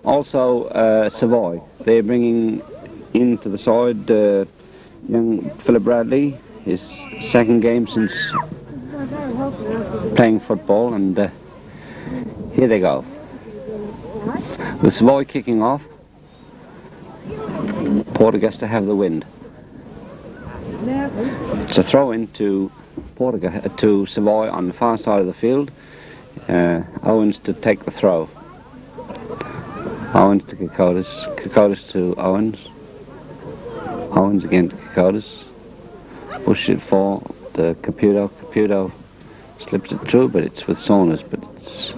Also Savoy. They're bringing into the side young Philip Radley, his second game since playing football, and here they go. With Savoy kicking off, Port Augusta have the wind. It's a throw in to Savoy on the far side of the field. Owens to take the throw. Owens to Kokotis. Kokotis to Owens. Owens again to Kokotis. Push it for the Caputo. Caputo slips it through, but it's with Saunders. But it's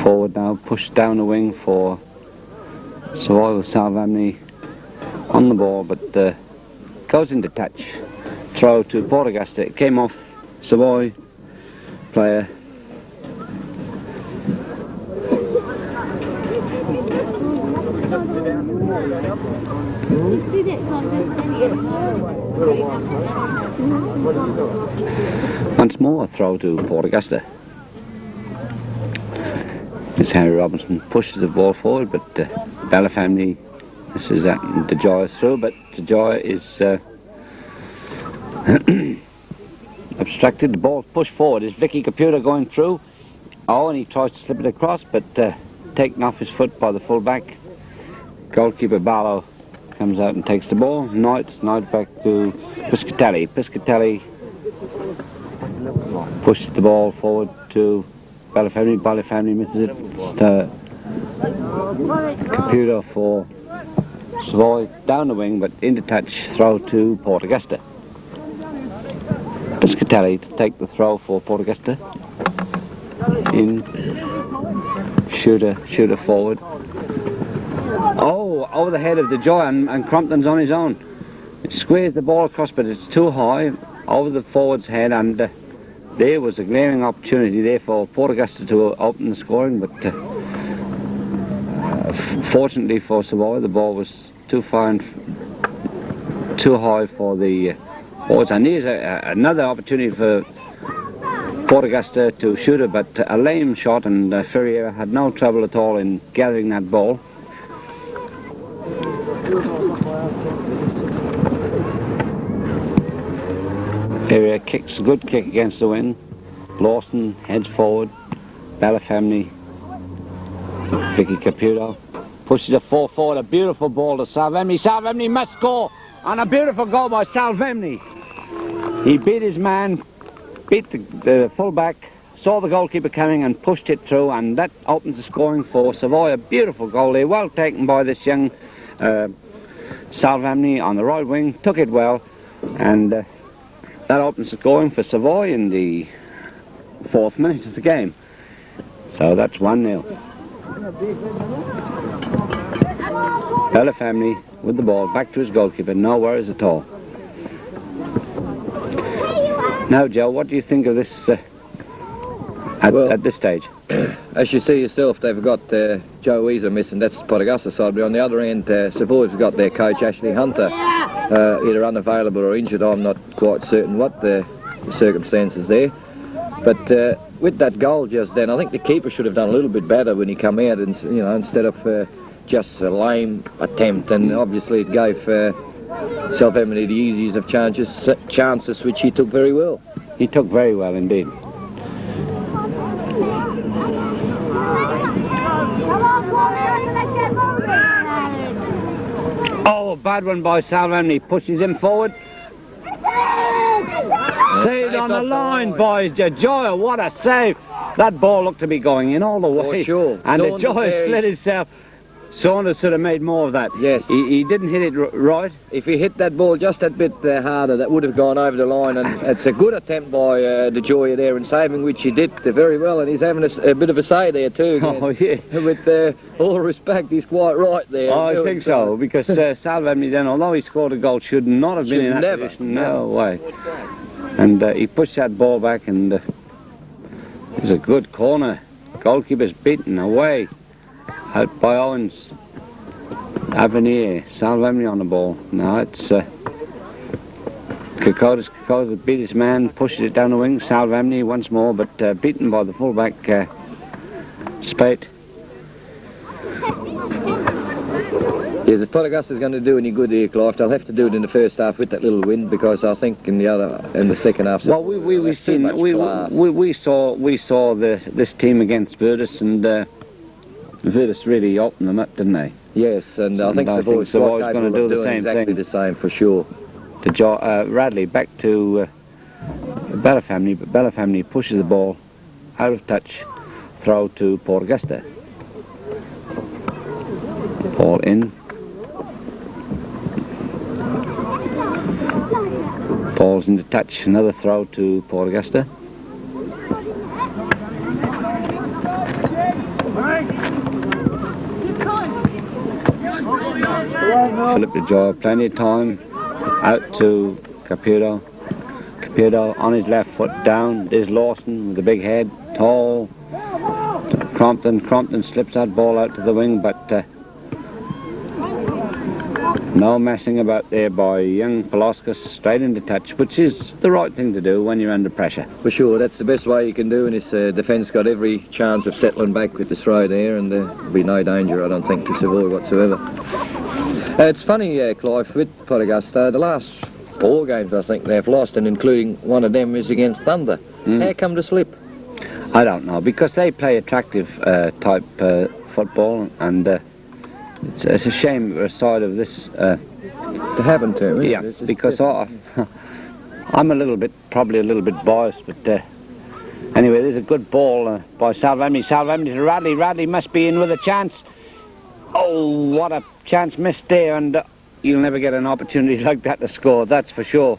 forward now. Pushed down the wing for Savoy with Salvamni on the ball, but goes into touch. Throw to Port Augusta. It came off Savoy player. Once more a throw to Port Augusta. It's Harry Robinson pushes the ball forward, but Belafamily misses that, and DeJoy is through, but DeJoy is obstructed. The ball pushed forward. Is Vicky Caputo going through? Oh, and he tries to slip it across, but taken off his foot by the full-back. Goalkeeper Barlow comes out and takes the ball. Knight back to Piscatelli. Piscatelli pushes the ball forward to Belafamily. Belafamily misses it. It's Caputo for Savoy down the wing, but into touch. Throw to Port Augusta. Piscatelli to take the throw for Port Augusta. In. Shooter forward. Oh, over the head of DeJoy, and Crompton's on his own. It squares the ball across, but it's too high over the forward's head, and there was a glaring opportunity there for Port Augusta to open the scoring, but fortunately for Savoy, the ball was too far and too high for the forwards. And here's another opportunity for Port Augusta to shoot it, but a lame shot, and Ferriera had no trouble at all in gathering that ball. Ferriera kicks a good kick against the wind. Lawson heads forward. Belafamily, Vicky Caputo pushes it forward. A beautiful ball to Salvamni. Salvamni must score, and a beautiful goal by Salvamni. He beat his man, beat the full-back, saw the goalkeeper coming and pushed it through, and that opens the scoring for Savoy. A beautiful goal there, well taken by this young Salvamni on the right wing, took it well, and that opens the scoring for Savoy in the 4th minute of the game. So that's 1-0. Belafamily with the ball, back to his goalkeeper, no worries at all. Now, Joe, what do you think of this at this stage? As you see yourself, they've got Joe Weezer missing. That's the Port Augusta side. But on the other end, Savoy's got their coach, Ashley Hunter, either unavailable or injured. I'm not quite certain what the circumstances there. But with that goal just then, I think the keeper should have done a little bit better when he come out, and instead of just a lame attempt. And obviously it gave Salvamni the easiest of chances, which he took very well. He took very well indeed. Oh, a bad one by Salvamni. Pushes him forward. Saved on the line by DeJoy. What a save. That ball looked to be going in all the way. Oh, sure. And DeJoy slid himself. Saunders should have made more of that. Yes. He didn't hit it right. If he hit that ball just a bit harder, that would have gone over the line. And it's a good attempt by DeJoy there in saving, which he did very well. And he's having a bit of a say there too. Oh, yeah. With all respect, he's quite right there. Oh, I think so, because Salvamni then, although he scored a goal, should not have been in that position. No way. And he pushed that ball back, and it was a good corner. Goalkeeper's beaten away. Out by Owens. Avenir, Salvamni on the ball. Now it's Kokotis beat his man, pushes it down the wing. Salvamni once more, but beaten by the fullback Spate. Yes, if Port Augusta's going to do any good here, Clive, they'll have to do it in the first half with that little wind, because I think in the second half. Well, we saw this team against Virtus, and Virtus really opened them up, didn't they? Yes, and I think Savoy's going to do the same exactly thing. The same for sure. To Radley back to Belafamily, but Belafamily pushes the ball out of touch, throw to Port Augusta. Ball in. Ball's into touch, another throw to Port Augusta. Philip DeJoy, plenty of time, out to Caputo. Caputo on his left foot down, there's Lawson with the big head, tall. Crompton slips that ball out to the wing, but no messing about there by young Polauskas, straight into touch, which is the right thing to do when you're under pressure. For sure, that's the best way you can do, and his defence got every chance of settling back with the throw there, and there'll be no danger, I don't think, to Savoy whatsoever. It's funny, Clive, with Port Augusta, the last 4 games I think they've lost, and including one of them is against Thunder. How come to slip? I don't know, because they play attractive type football, and it's a shame for a side of this to happen to him. Yeah, because I'm probably a little bit biased, but anyway, there's a good ball by Salvemini. Salvemini to Radley. Radley must be in with a chance. Oh, what a chance missed there, and you'll never get an opportunity like that to score, that's for sure.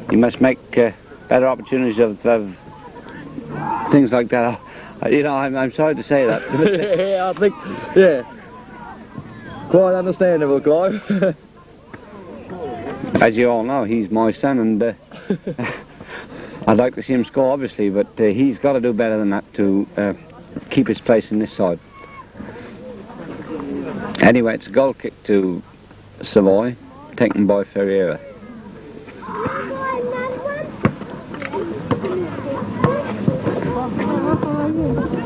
You must make better opportunities of things like that. You know, I'm sorry to say that. Yeah, I think, yeah. Quite understandable, Clive. As you all know, he's my son, and I'd like to see him score, obviously, but he's got to do better than that to keep his place in this side. Anyway, it's a goal kick to Savoy, taken by Ferreira.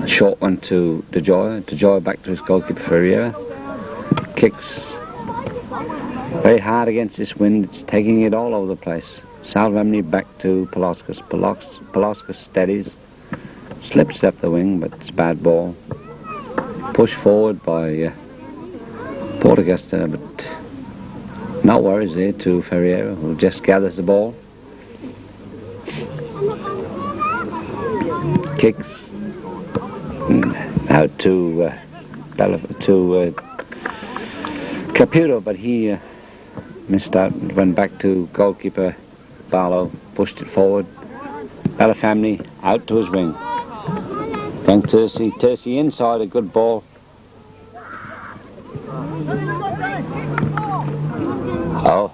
Short one to DeJoy. DeJoy back to his goalkeeper Ferreira. Kicks very hard against this wind. It's taking it all over the place. Salvemini back to Polauskas. Polauskas steadies. Slips up the wing, but it's a bad ball. Pushed forward by Port Augusta, but no worries there to Ferreira, who just gathers the ball. Kicks out to Caputo, but he missed out and went back to goalkeeper Barlow, pushed it forward. Belafamily out to his wing. Young Tercy inside, a good ball. Oh,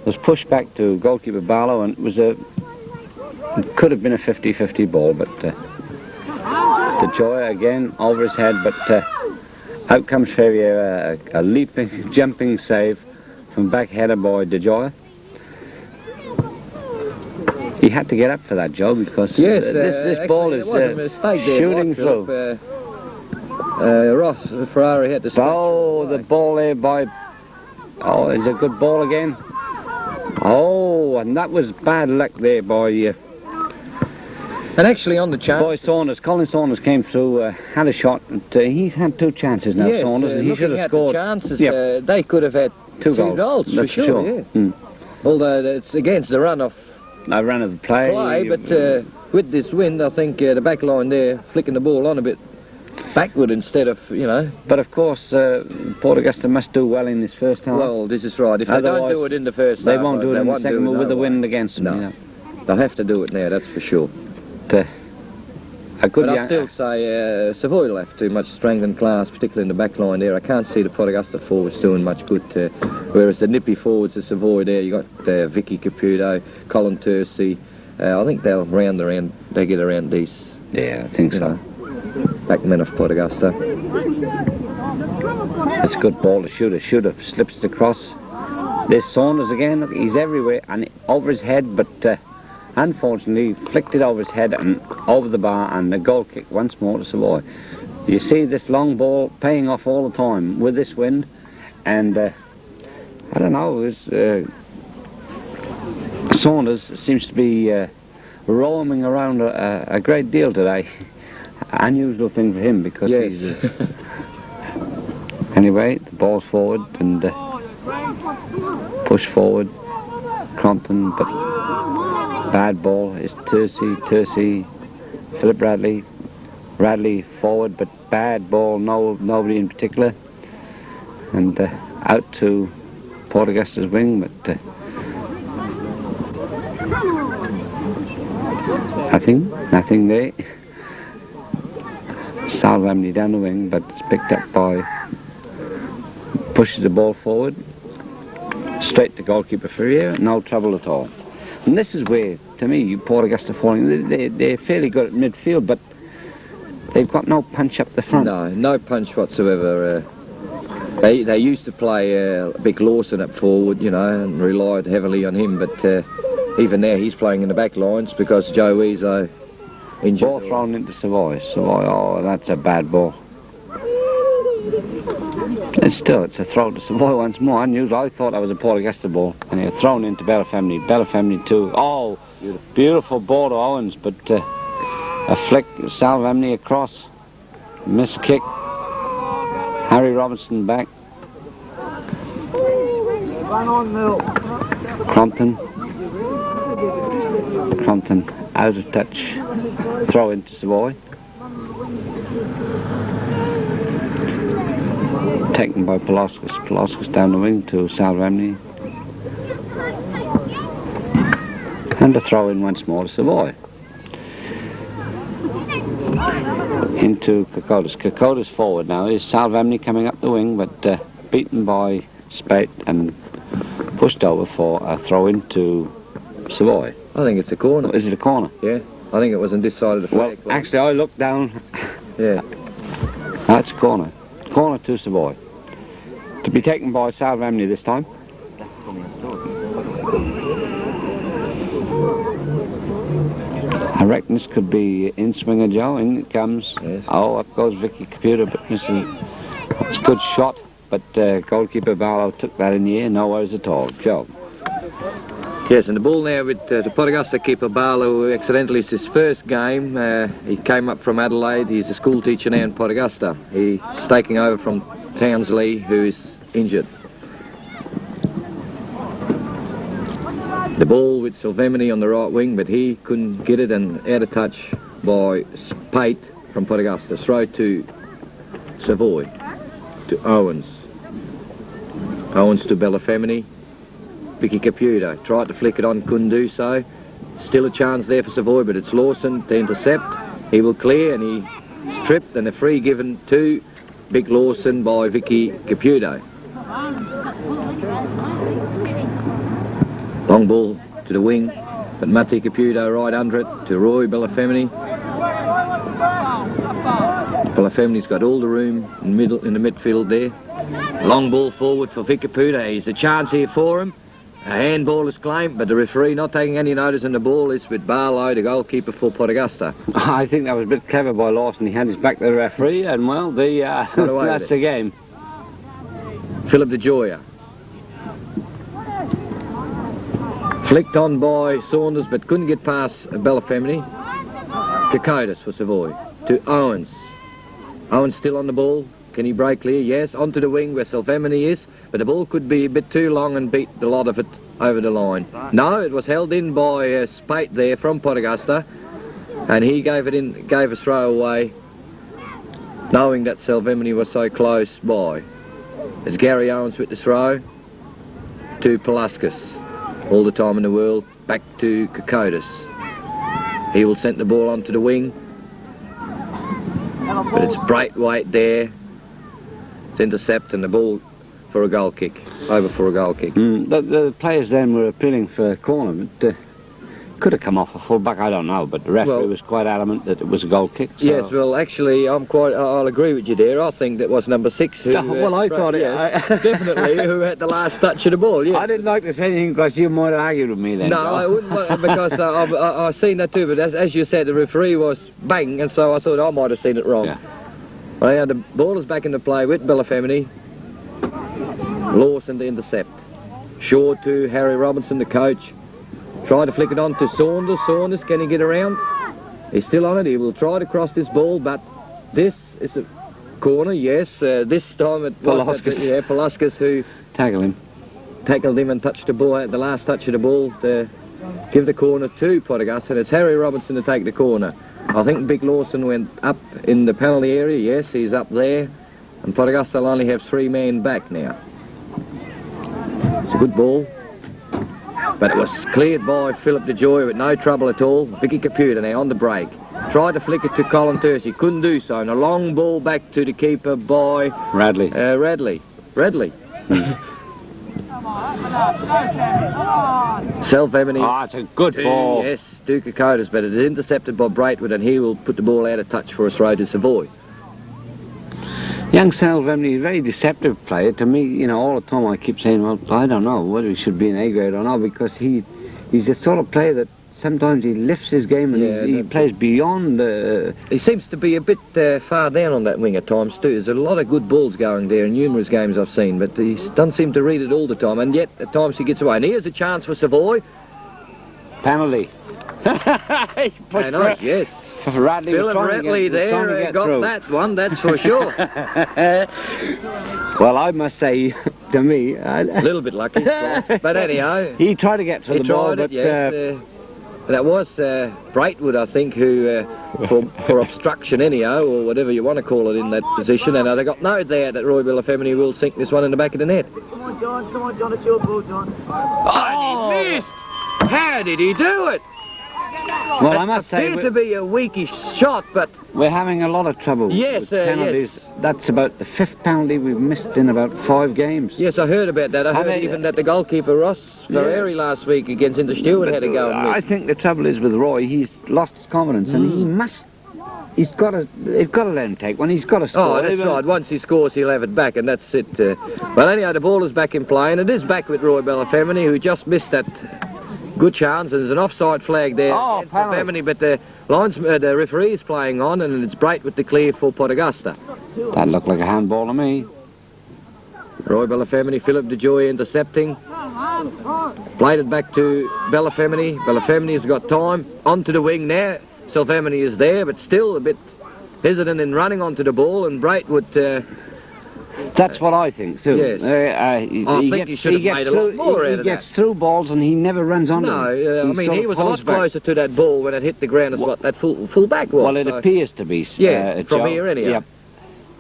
it was pushed back to goalkeeper Barlow, and it could have been a 50-50 ball, but DeJoy again over his head, but out comes Ferreira, a leaping, jumping save from back header by DeJoy. He had to get up for that, Joe, because yes, this ball is shooting through. Ross Ferrari had to. Oh, the ball there by. Oh, it's a good ball again. Oh, and that was bad luck there by. And actually on the chance. Boy Saunders, Colin Saunders came through, had a shot. And, he's had 2 chances now, yes, Saunders, and he should have scored. The chances, they could have had 2 goals for sure. Yeah. Mm. Although it's against the run of. A run of the play. But with this wind, I think the back line there flicking the ball on a bit backward instead of, you know. But of course, Port Augusta must do well in this first half. Well, this is right. If they don't do it in the first half, they won't do it in the second with the wind against them. No, you know. They'll have to do it now. That's for sure. But I still say Savoy will have too much strength and class, particularly in the back line there. I can't see the Port Augusta forwards doing much good. Whereas the nippy forwards of Savoy there, you got Vicky Caputo, Colin Tercy. I think they'll they get around these. Yeah, I think so. Backmen of Port Augusta. It's a good ball to Shooter slips it across. There's Saunders again. Look, he's everywhere and over his head, but unfortunately flicked it over his head and over the bar, and the goal kick once more to Savoy. You see this long ball paying off all the time with this wind, and I don't know, Saunders seems to be roaming around a great deal today. Unusual thing for him, because Yes. he's... Anyway, the ball's forward and push forward, Crompton, but bad ball is Tercy, Philip Radley forward, but bad ball, nobody in particular, and out to Port Augusta's wing, but nothing there. Salvamni down the wing, but it's picked up by, pushes the ball forward, straight to goalkeeper Ferrier, no trouble at all. And this is where, to me, Port Augusta falling, they're fairly good at midfield, but they've got no punch up the front. No punch whatsoever. They used to play Big Lawson up forward, you know, and relied heavily on him, but even there he's playing in the back lines because Joe Ezo injured. Ball thrown into Savoy, oh, that's a bad ball. It's a throw to Savoy once more. Unusual. I thought that was a Port Augusta ball, and they're thrown into Belafamni too. Oh, beautiful ball to Owens, but a flick, Salvamni across, missed kick. Harry Robinson back. Crompton out of touch. Throw into Savoy. Taken by Polaskis down the wing to Salvamni. And a throw in once more to Savoy. Into Kokodas forward now. Is Salvamni coming up the wing, but beaten by Spate and pushed over for a throw into Savoy. I think it's a corner. Is it a corner? Yeah, I think it was on this side of the flag. Well, actually, I looked down. Yeah. That's a corner. Corner to Savoy. To be taken by Salvamni this time. I reckon this could be in swinger Joe. In it comes. Yes. Oh, up goes Vicky Computer, but missing. It's a good shot, but goalkeeper Barlow took that in the air. No worries at all. Joe. Yes, and the ball now with the Port Augusta keeper Barlow, who accidentally it's his first game. He came up from Adelaide. He's a school teacher now in Port Augusta. He's taking over from Townsley, who is injured. The ball with Salvamni on the right wing, but he couldn't get it, and out of touch by Spate from Port Augusta. Throw to Savoy, to Owens. Owens to Belafamni. Vicky Caputo tried to flick it on, couldn't do so. Still a chance there for Savoy, but it's Lawson to intercept. He will clear, and he stripped, and a free given to Big Lawson by Vicky Caputo. Long ball to the wing, but Matti Caputo right under it to Roy Belafamni. Belafamni's got all the room in the midfield there. Long ball forward for Vic Caputo. There's a chance here for him. A handball is claimed, but the referee not taking any notice, and the ball is with Barlow, the goalkeeper for Port Augusta. I think that was a bit clever by Lawson. He had his back to the referee, and well, that's the game. Philip De Joya. Flicked on by Saunders, but couldn't get past Belafamni. Kokodas for Savoy. To Owens. Owens still on the ball. Can he break clear? Yes. Onto the wing where Salvamni is. But the ball could be a bit too long and beat a lot of it over the line. No, it was held in by Spate there from Port Augusta, and he gave a throw away, knowing that Salvamni was so close by. It's Gary Owens with the throw to Polaskis. All the time in the world, back to Kokodas. He will send the ball onto the wing, but it's Braithwaite there to intercept, and the ball for a goal kick, over for a goal kick. The players then were appealing for a corner, but Could have come off a full-back, I don't know, but the referee was quite adamant that it was a goal kick. So. Yes, well, actually, I'll agree with you there. I think that was number 6 who... well, I thought it... Yes, definitely, who had the last touch of the ball, yes. I didn't like to say anything because you might have argued with me then. No, I wouldn't, because I've seen that too, but as you said, the referee was bang, and so I thought I might have seen it wrong. Yeah. Well, yeah, the ball is back into play with Belafemini. Lawson to intercept. Short to Harry Robinson, the coach. Try to flick it on to Saunders. Saunders, can he get around? He's still on it. He will try to cross this ball, but this is a corner, yes. This time it was Paluskas who tackled him and touched the ball at the last touch of the ball to give the corner to Augusta, and it's Harry Robinson to take the corner. I think Big Lawson went up in the penalty area. Yes, he's up there, and Augusta will only have 3 men back now. It's a good ball. But it was cleared by Philip DeJoy with no trouble at all. Vicky Caputa now on the break. Tried to flick it to Colin Tercy. Couldn't do so. And a long ball back to the keeper by... Radley. Radley. Self-Emily. Oh, it's a good ball. Yes, Duke Kokodas, but it is intercepted by Braitwood, and he will put the ball out of touch for a throw to Savoy. Young Self-Emily, a very deceptive player. To me, you know, all the time I keep saying, well, I don't know whether he should be an A grade or not, because he's the sort of player that sometimes he lifts his game and he plays beyond... He seems to be a bit far down on that wing at times too. There's a lot of good balls going there in numerous games I've seen, but he doesn't seem to read it all the time, and yet at times he gets away. And here's a chance for Savoy. Penalty. Penalty, yes. Radley Philip Radley there got through. That one, that's for sure. Well, I must say, to me... A little bit lucky, but anyhow... He tried to get through the ball, but... Yes, that was Braitwood, I think, who, for obstruction anyhow, or whatever you want to call it in that position, and they got no there that Roy Belafemini will sink this one in the back of the net. Come on, John, it's your ball, John. Oh, he missed! How did he do it? Well, I must say... It appeared to be a weakish shot, but... We're having a lot of trouble with penalties. Yes. That's about the 5th penalty we've missed in about 5 games. Yes, I heard about that. I heard even that the goalkeeper, Ross Ferreri, last week against Inter Stewart had to go and miss. I think the trouble is with Roy, he's lost his confidence, and he must... they've got to let him take one. He's got to score. Oh, that's right. Once he scores, he'll have it back, and that's it. Well, anyhow, the ball is back in play, and it is back with Roy Belafemini, who just missed that... good chance, and there's an offside flag there. Oh, penalty, but the referee is playing on, and it's Bright with the clear for Augusta. That looked like a handball to me. Roy Belafemini, Philip DeJoy intercepting. Played it back to Belafemini. Belafemini has got time. Onto the wing now. Self-Emini is there, but still a bit hesitant in running onto the ball, and Bright would... That's what I think too. Yes. He gets through balls and he never runs onto them. No, I mean, he was a lot closer to that ball when it hit the ground as what that full back was. Well, it appears to be. From here anyhow. Yep.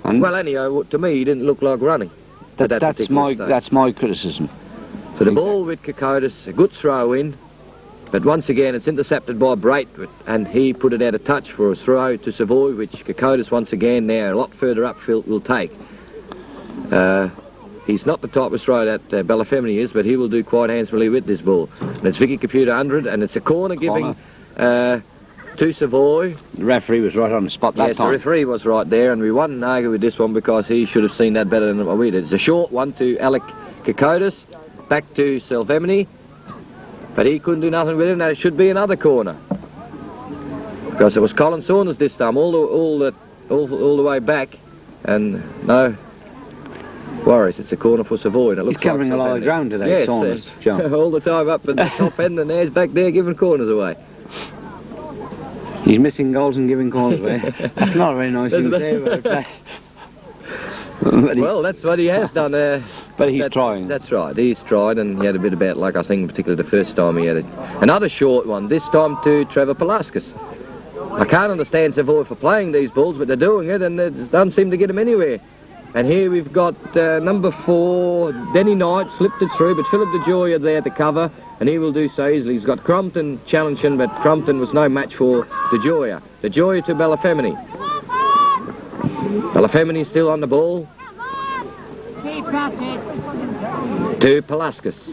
And well, anyhow, to me, he didn't look like running. That's my criticism. So the ball with Kokodas, a good throw in, but once again it's intercepted by Braitwood, and he put it out of touch for a throw to Savoy, which Kokodas once again now a lot further upfield will take. He's not the type of throw that Belafemini is, but he will do quite handsomely with this ball. And it's Vicky Caputa under it, and it's a corner giving to Savoy. The referee was right on the spot that time. Yes, the referee was right there, and we wouldn't argue with this one because he should have seen that better than what we did. It's a short one to Alec Kokodas, back to Self-Emini, but he couldn't do nothing with it, and it should be another corner. Because it was Colin Saunders this time, all the way back, and no worries, it's a corner for Savoy, and it looks He's covering a lot of ground today, yes, Saunders, John. all the time up at the top end, and there's back there giving corners away. He's missing goals and giving corners away. That's not a very nice thing to say about that. Well, that's what he has done. But he's trying. That's right, he's tried, and he had a bit of bad luck, I think, particularly the first time he had it. Another short one, this time to Trevor Paluskas. I can't understand Savoy for playing these balls, but they're doing it, and it doesn't seem to get him anywhere. And here we've got number 4, Denny Knight, slipped it through, but Philip DeJoy are there to cover, and he will do so easily. He's got Crompton challenging, but Crompton was no match for DeJoy. DeJoy to Belafemini. Belafemini still on the ball. To Paluskas.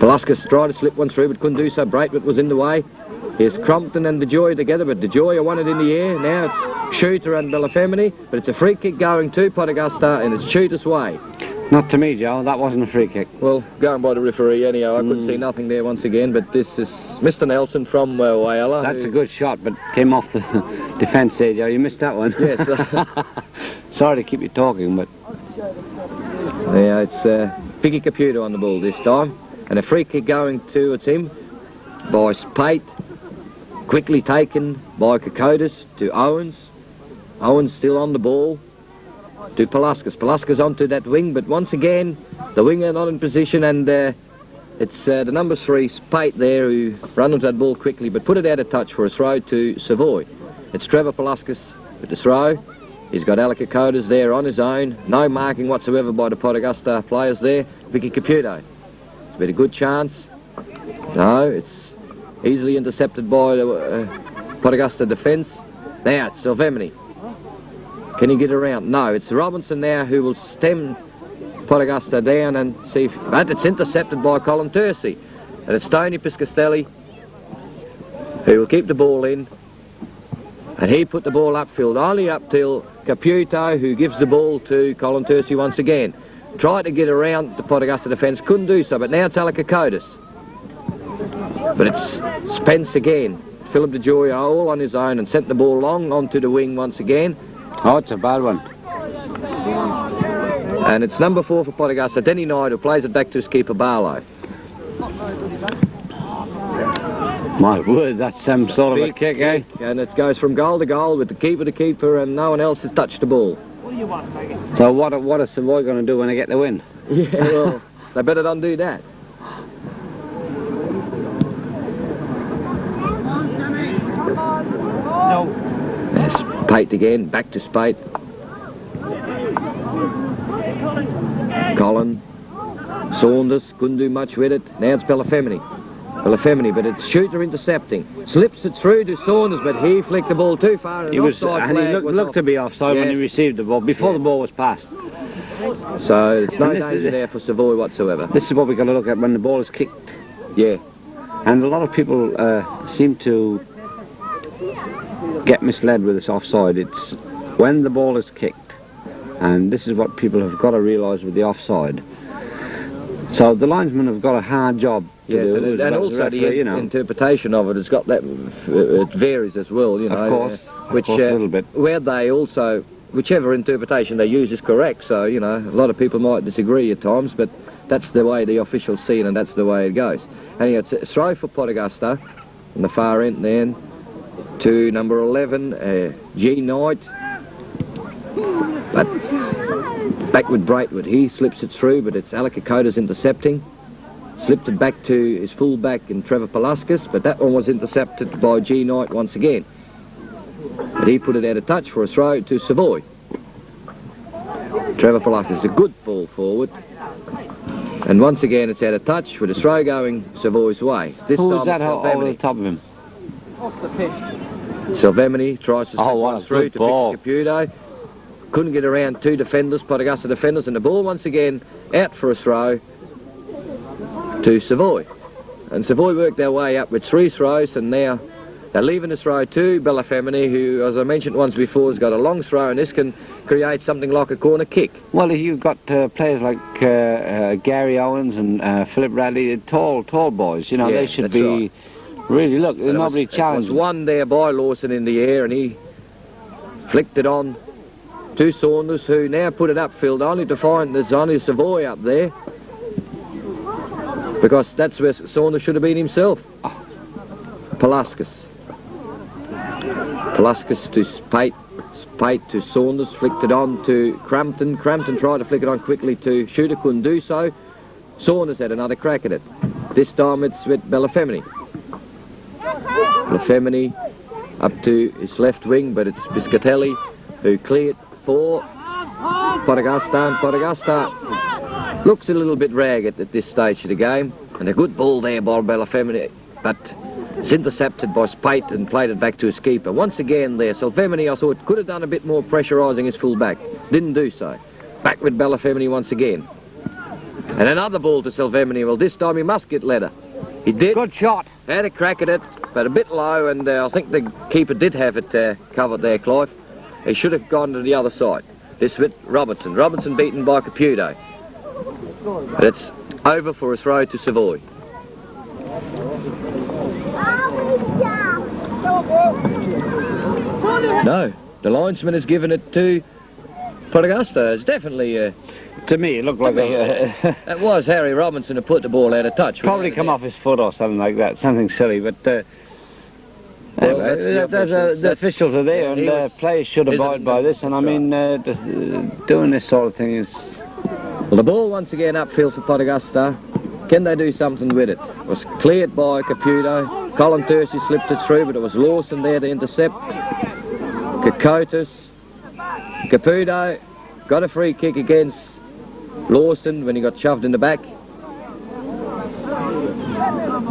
Paluscas tried to slip one through but couldn't do so. Braithwaite was in the way. Here's Crompton and DeJoy together, but DeJoy won it in the air. Now it's Shooter and Belafemini, but it's a free kick going to Pot Augusta, and it's Shooter's way. Not to me, Joe. That wasn't a free kick. Well, going by the referee anyhow, I couldn't see nothing there once again, but this is Mr. Nelson from Whyalla. That's a good shot, but came off the defence there, Joe. You missed that one. Yes. Sorry to keep you talking, but... Yeah, it's Vicky Caputo on the ball this time, and a free kick going towards him by Spate. Quickly taken by Kokotis to Owens. Owens still on the ball to Paluscas. Paluscas onto that wing, but once again the winger not in position, and it's the number 3 Spate there who run onto that ball quickly but put it out of touch for a throw to Savoy. It's Trevor Paluscas with the throw. He's got Alec Kokotis there on his own. No marking whatsoever by the Pot Augusta players there. Vicky Caputo. It's been a good chance. No, it's easily intercepted by the Pot Augusta defence. Now it's Silvemini. Can he get around? No, it's Robinson now who will stem Pot Augusta down and see if... But it's intercepted by Colin Tursi. And it's Tony Piscastelli who will keep the ball in. And he put the ball upfield, only up till Caputo, who gives the ball to Colin Tursi once again. Tried to get around the Pot Augusta defence, couldn't do so, but now it's Alec Kokotis. But it's Spence again. Philip DeJoy all on his own and sent the ball long onto the wing once again. Oh, it's a bad one. And it's number 4 for Pot Augusta, Denny Knight, who plays it back to his keeper Barlow. My word, that's some sort of a kick, eh? And it goes from goal to goal with the keeper to keeper, and no one else has touched the ball. So what are Savoy going to do when they get the win? Yeah, well, they better not do that. There's Spate again, back to Spate. Colin. Saunders, couldn't do much with it. Now it's Belafemini. But it's Shooter intercepting. Slips it through to Saunders, but he flicked the ball too far. And he looked to be offside when he received the ball, before the ball was passed. So it's no danger there for Savoy whatsoever. This is what we've got to look at when the ball is kicked. Yeah. And a lot of people seem to get misled with this offside. It's when the ball is kicked, and this is what people have got to realise with the offside. So the linesmen have got a hard job to do. And also the interpretation of it has got that, it varies as well, you know. Of course, which, a little bit. Where they also, whichever interpretation they use is correct, so, you know, a lot of people might disagree at times, but that's the way the officials see it and that's the way it goes. Anyway, it's a throw for Pot Augusta on the far end then to number 11, G. Knight. But back with Braithwaite, he slips it through, but it's Alec Kokotis intercepting. Slipped it back to his full-back in Trevor Paluscas, but that one was intercepted by G. Knight once again. But he put it out of touch for a throw to Savoy. Trevor Paluscas, a good ball forward. And once again it's out of touch with a throw going Savoy's way. This Who time was that over the top of him? Off the pitch. Silvemini tries to slip one through to ball. Vicky Caputo. Couldn't get around 2 defenders, Pot Augusta defenders, and the ball once again out for a throw to Savoy. And Savoy worked their way up with 3 throws, and now they're leaving the throw to Belafemini, who, as I mentioned once before, has got a long throw, and this can create something like a corner kick. Well, you've got players like Gary Owens and Philip Radley, tall boys, you know, Yeah, they should that's be really, look, nobody challenged. It was one there by Lawson in the air, and he flicked it on to Saunders, who now put it upfield, only to find there's only Savoy up there, because that's where Saunders should have been himself. Paluscas to Spate. Spate to Saunders, flicked it on to Crampton. Crampton tried to flick it on quickly to Shooter, couldn't do so. Saunders had another crack at it. This time it's with Belafemini. Belafemini up to his left wing, but it's Piscatelli who cleared for Pot Augusta, and Pot Augusta looks a little bit ragged at this stage of the game, and a good ball there by Belafemini, but it's intercepted by Spate and played it back to his keeper. Once again there, Silvemini, I thought, could have done a bit more pressurising his full back. Didn't do so. Back with Belafemini once again. And another ball to Silvemini. Well, this time he must get letter. He did. Good shot. Had a crack at it, but a bit low, and I think the keeper did have it covered there, Clive. He should have gone to the other side. This with Robertson. Robertson beaten by Caputo. But it's over for a throw to Savoy. No, the linesman has given it to Augusta. It's definitely... To me, it looked like It was Harry Robinson who put the ball out of touch. probably come off his foot or something like that, something silly. But Well, anyway, the officials are there, and players should abide by this. And I mean, doing this sort of thing is... Well, the ball once again upfield for Augusta. Can they do something with it? It was cleared by Caputo. Colin Thursey slipped it through, but it was Lawson there to intercept. Kokotis. Caputo got a free kick against Lawson when he got shoved in the back.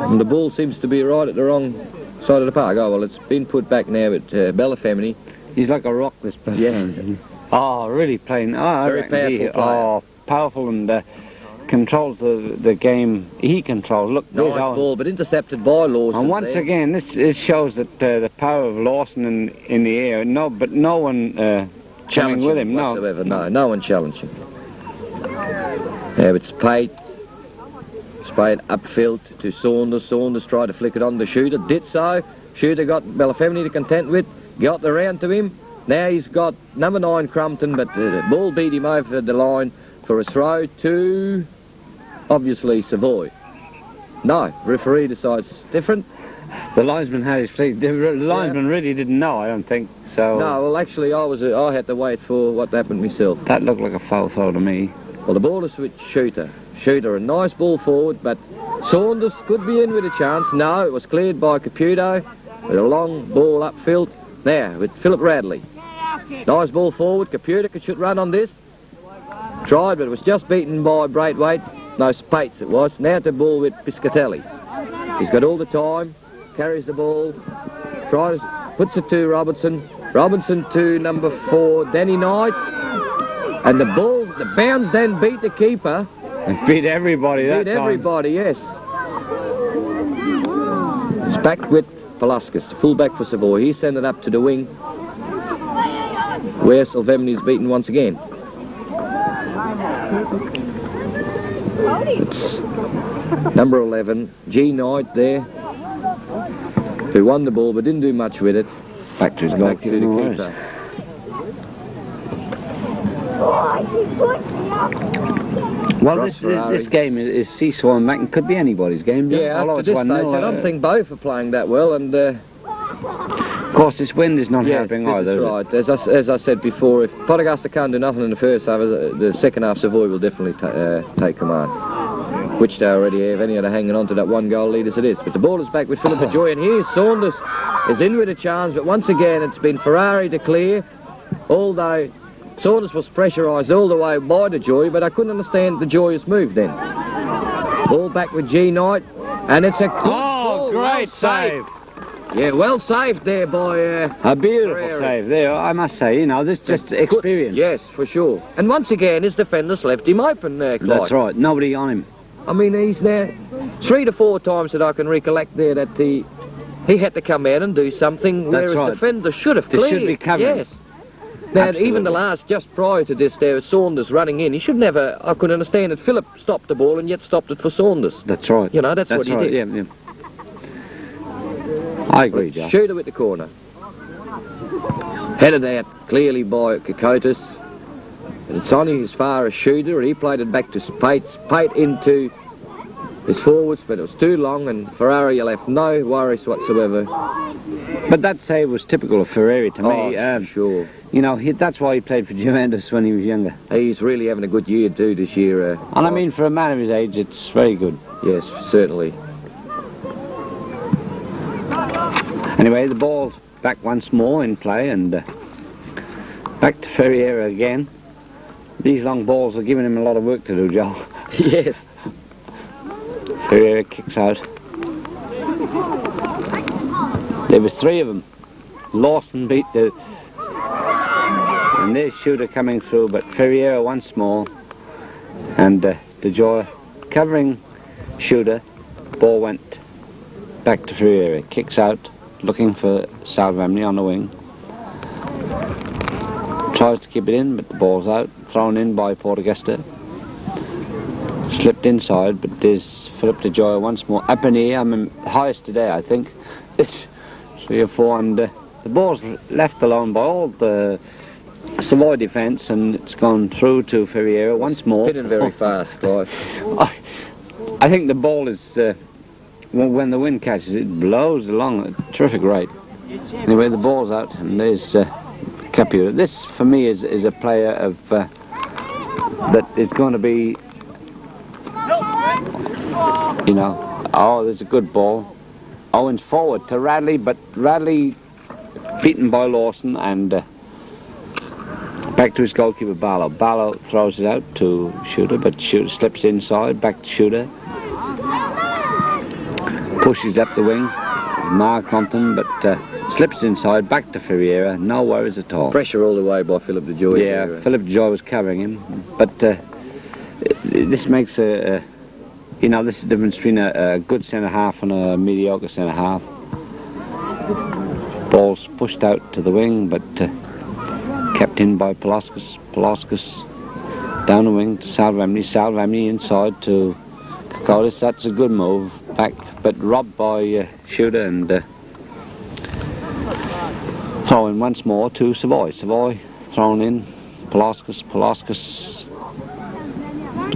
And the ball seems to be right at the wrong side of the park. Oh, well, it's been put back now at Belafemini. He's like a rock, this person. Yeah. Oh, really playing. Oh, Very powerful player. Oh, powerful, and controls the game. He controls. Look, Nice ball, but intercepted by Lawson. And once again, this shows that the power of Lawson in the air. No, but no one challenging with him. Whatsoever. No one challenging. Yeah, but Spade upfield to Saunders. Saunders tried to flick it on the shooter. Did so. Shooter got Belafemini to contend with. Got the round to him. Now he's got number 9 Crumpton, but the ball beat him over the line for a throw to, obviously, Savoy. No, referee decides different. The linesman had his feet. The linesman really didn't know, I don't think. So. No, well, actually, I had to wait for what happened myself. That looked like a foul throw to me. Well, the ball is with Shooter. Shooter, a nice ball forward, but Saunders could be in with a chance. No, it was cleared by Caputo with a long ball upfield. Now, with Philip Radley. Nice ball forward. Caputo should run on this. Tried, but it was just beaten by Braithwaite. No, Spates it was. Now to ball with Piscatelli. He's got all the time. Carries the ball. Tries, puts it to Robertson. Robertson to number 4, Danny Knight. And the ball, the bounce then beat the keeper. And beat everybody that time. Beat everybody, yes. It's back with Velasquez, full-back for Savoy. He sent it up to the wing, where Silvemini is beaten once again. It's number 11, G. Knight there, who won the ball but didn't do much with it. Back to his Back to the keeper. Well, this game is seesaw and Mac, could be anybody's game. Yeah, up to this stage, I don't think both are playing that well, and of course this wind is not helping either. That's right. As I said before, if Augusta can't do nothing in the first half, the second half Savoy will definitely take command, which they already have. Any other hanging on to that 1-goal lead as it is. But the ball is back with Philip Joy, and here's Saunders is in with a chance, but once again it's been Ferrari to clear, although Saunders was pressurised all the way by the Joy, but I couldn't understand the Joy's move then. Ball back with G. Knight, and it's a good ball. Great save. Yeah, well saved there by... a beautiful save there, I must say. You know, this just experience. Yes, for sure. And once again, his defenders left him open there, Clive. That's right, nobody on him. I mean, he's now 3 to 4 times that I can recollect there that he had to come out and do something where his defenders should have cleared. They should be covering. Yes. Now, Absolutely. even the last, just prior to this, there was Saunders running in. He should never, I could understand it. Philip stopped the ball and yet stopped it for Saunders. That's right. You know, that's what he did. Yeah. I agree, Joe. Shooter with the corner. Headed out clearly by Kokotis. And it's on him as far as Shooter, and he played it back to Spate. Spate into his forwards, but it was too long, and Ferrari left no worries whatsoever. But that save was typical of Ferrari to me. Sure. You know, that's why he played for Juventus when he was younger. He's really having a good year too this year. And I mean, for a man of his age, it's very good. Yes, certainly. Anyway, the ball's back once more in play, and back to Ferreira again. These long balls are giving him a lot of work to do, Joe. Yes. Ferreira kicks out. There were 3 of them. Lawson beat the... And there's Shooter coming through, but Ferreira once more. And DeJoy covering shooter. Ball went back to free area. Kicks out, looking for Salvamni on the wing. Tries to keep it in, but the ball's out. Thrown in by Port Augusta. Slipped inside, but there's Philip DeJoy once more. Up in the air, I'm highest today, I think. It's 3 or 4, and the ball's left alone by all the Savoy defence, and it's gone through to Ferriera once more. Hitting very fast, Clive. I think the ball is, when the wind catches it, blows along at a terrific rate. Anyway, the ball's out, and there's Caputo. This, for me, is a player of that is going to be, you know, oh, there's a good ball. Owens forward to Radley, but Radley beaten by Lawson, and back to his goalkeeper Barlow. Barlow throws it out to Shooter, but Shooter slips inside, back to Shooter. Pushes up the wing, Mark Compton, but slips inside, back to Ferriera, no worries at all. Pressure all the way by Philip DeJoy. Yeah, there. Philip DeJoy was covering him, but this makes you know, this is the difference between a good centre-half and a mediocre centre-half. Ball's pushed out to the wing, but kept in by Polaskis. Polaskis down the wing to Salvamni. Salvamni inside to Kokotis. That's a good move. Back, but robbed by Shooter, and throwing once more to Savoy. Savoy thrown in. Polaskis. Polaskis.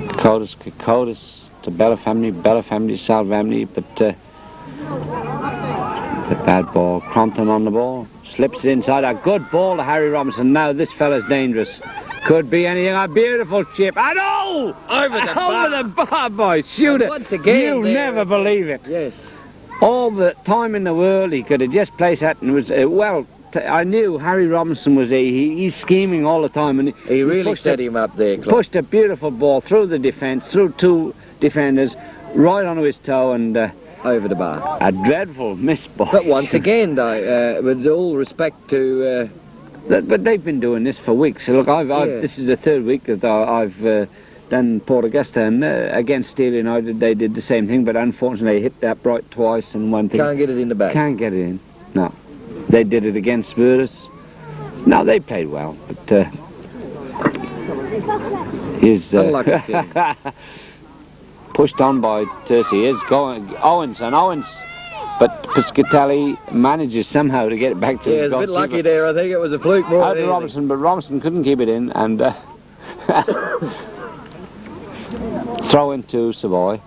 Kokotis. Kokotis to Belafamni. Belafamni, Salvamni, but a bad ball. Crompton on the ball. Slips it inside. A good ball to Harry Robinson. Now this fella's dangerous. Could be anything. A beautiful chip. I know! Over the bar, boy. Shooter. And once again, you'll never believe it. Yes. All the time in the world he could have just placed that, and was I knew Harry Robinson was he's scheming all the time, and He really set him up there, Clive. pushed a beautiful ball through the defence, through 2 defenders, right onto his toe, and Over the bar. a dreadful miss by. But once again, though, with all respect to... But they've been doing this for weeks. Look, this is the 3rd week that I've done Port Augusta, and against Steel United they did the same thing, but unfortunately they hit the upright twice, and one thing... Can't get it in the back. Can't get it in, no. They did it against Virtus. No, they played well, but he's Unlucky. pushed on by Tercy. Is going Owens, but Piscatelli manages somehow to get it back to Yeah, his it's a bit goalkeeper. lucky there. I think it was a fluke more Out than to anything. Robinson, but Robinson couldn't keep it in, and throw into Savoy.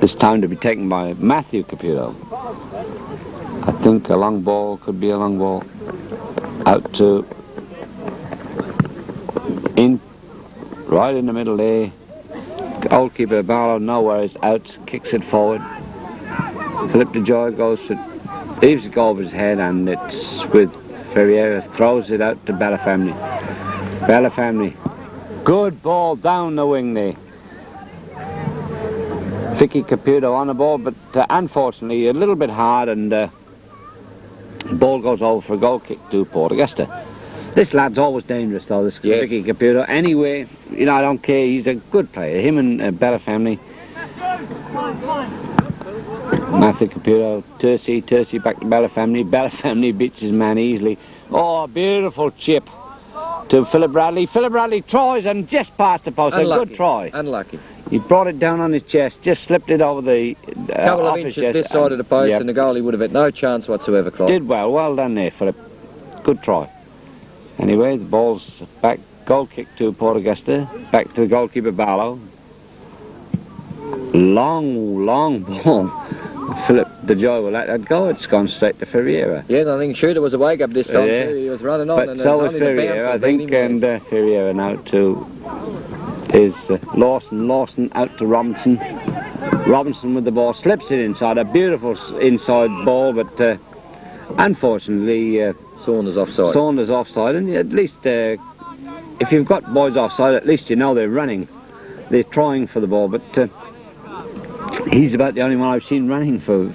This time to be taken by Matthew Caputo. I think a long ball, could be a long ball. Out to in, right in the middle there. Goalkeeper Barlow, no worries, out, kicks it forward. Philip DeJoy goes for, leaves it go over his head, and it's with Ferriera, throws it out to Belafamni. Belafamni, good ball down the wing there. Vicky Caputo on the ball, but unfortunately a little bit hard, and the ball goes over for a goal kick to Port Augusta. This lad's always dangerous though, this Yes. Vicky Caputo. Anyway, you know, I don't care, he's a good player. Him and Belafamni. Matthew Caputo, Tercy back to Belafamni. Belafamni beats his man easily. Oh, beautiful chip to Philip Radley. Philip Radley tries and just past the post. Unlucky. A good try. Unlucky. He brought it down on his chest, just slipped it over the Couple off of his inches chest, this side of the post, yep. and the goalie would have had no chance whatsoever, Clive. Did well done there, Philip. Good try. Anyway, the ball's back, goal kick to Port Augusta, back to the goalkeeper Barlow. Long ball. Philip DeJoy will let that go. It's gone straight to Ferriera. Yes, I think Shooter was a wake-up this time, Yeah. too. He was running on, But and so it was only the bounce Ferriera, I that beat think, him, and Ferriera now to is Lawson out to Robinson. Robinson with the ball, slips it inside, a beautiful inside ball, but unfortunately Saunders offside. Saunders offside, and at least if you've got boys offside, at least you know they're running, they're trying for the ball, but he's about the only one I've seen running for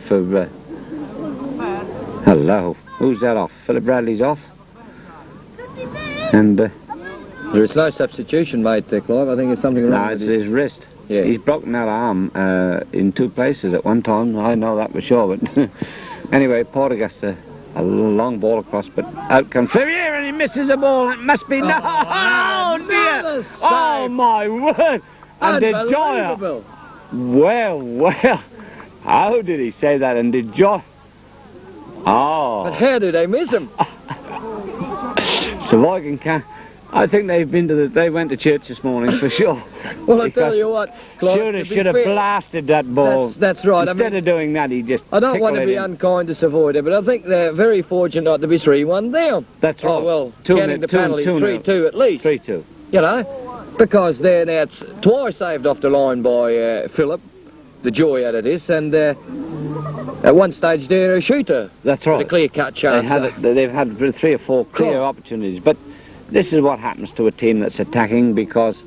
hello, who's that off? Philip Bradley's off, and There is no substitution made there, Clive. I think there's something wrong No, with it's his wrist. Yeah. He's broken that arm in 2 places at one time. I know that for sure, but anyway, Port Augusta, a long ball across, but out comes Ferrier and he misses the ball. It must be no. Oh dear! Oh my word! And did Joya? Well, how did he say that? And did Joy? Oh. But how do they miss him? Savoy can. I think they went to church this morning for sure. Well, I tell you what, Clive, should have blasted that ball. That's right. Instead of doing that, he just. I don't want to be unkind to Savoy there, but I think they're very fortunate not to be 3-1 down. That's right. Oh well, counting the penalties, 3-2 at least. 3-2. You know, because they're now twice saved off the line by Philip, the joy out of this, and at one stage they're a shooter. That's right. With a clear-cut chance. They've had 3 or 4 clear opportunities, but this is what happens to a team that's attacking, because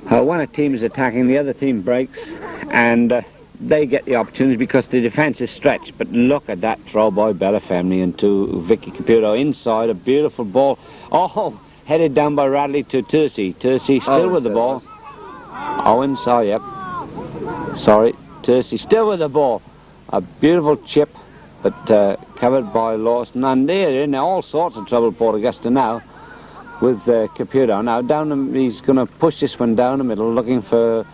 when a team is attacking, the other team breaks, and they get the opportunity because the defence is stretched. But look at that throw by Belafamni into Vicky Caputo inside, a beautiful ball. Oh, headed down by Radley to Tursey. Tursey still with the ball. Owens, oh yep. Sorry, Tursey still with the ball. A beautiful chip, but covered by Lawson, and they're in all sorts of trouble, Port Augusta now, with Caputo. Now he's going to push this one down the middle, looking for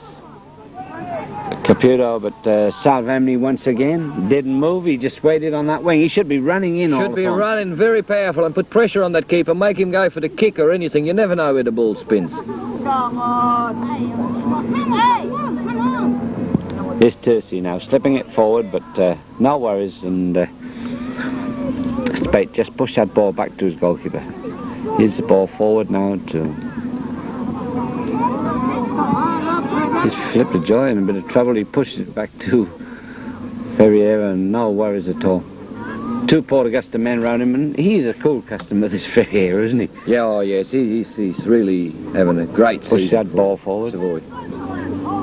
Caputo, but Salvemni once again didn't move. He just waited on that wing. He should be running in all the time. Should be running very powerful and put pressure on that keeper, make him go for the kick or anything. You never know where the ball spins. This Tursey now slipping it forward, but no worries, and Spate just pushed that ball back to his goalkeeper. Here's the ball forward now to... He's flipped the joy in a bit of trouble. He pushed it back to Ferrier, and no worries at all. 2 Port Augusta men round him, and he's a cool customer, this Ferrier, isn't he? Yeah, oh yes, he's really having a great season. Push that ball forward. Savoy.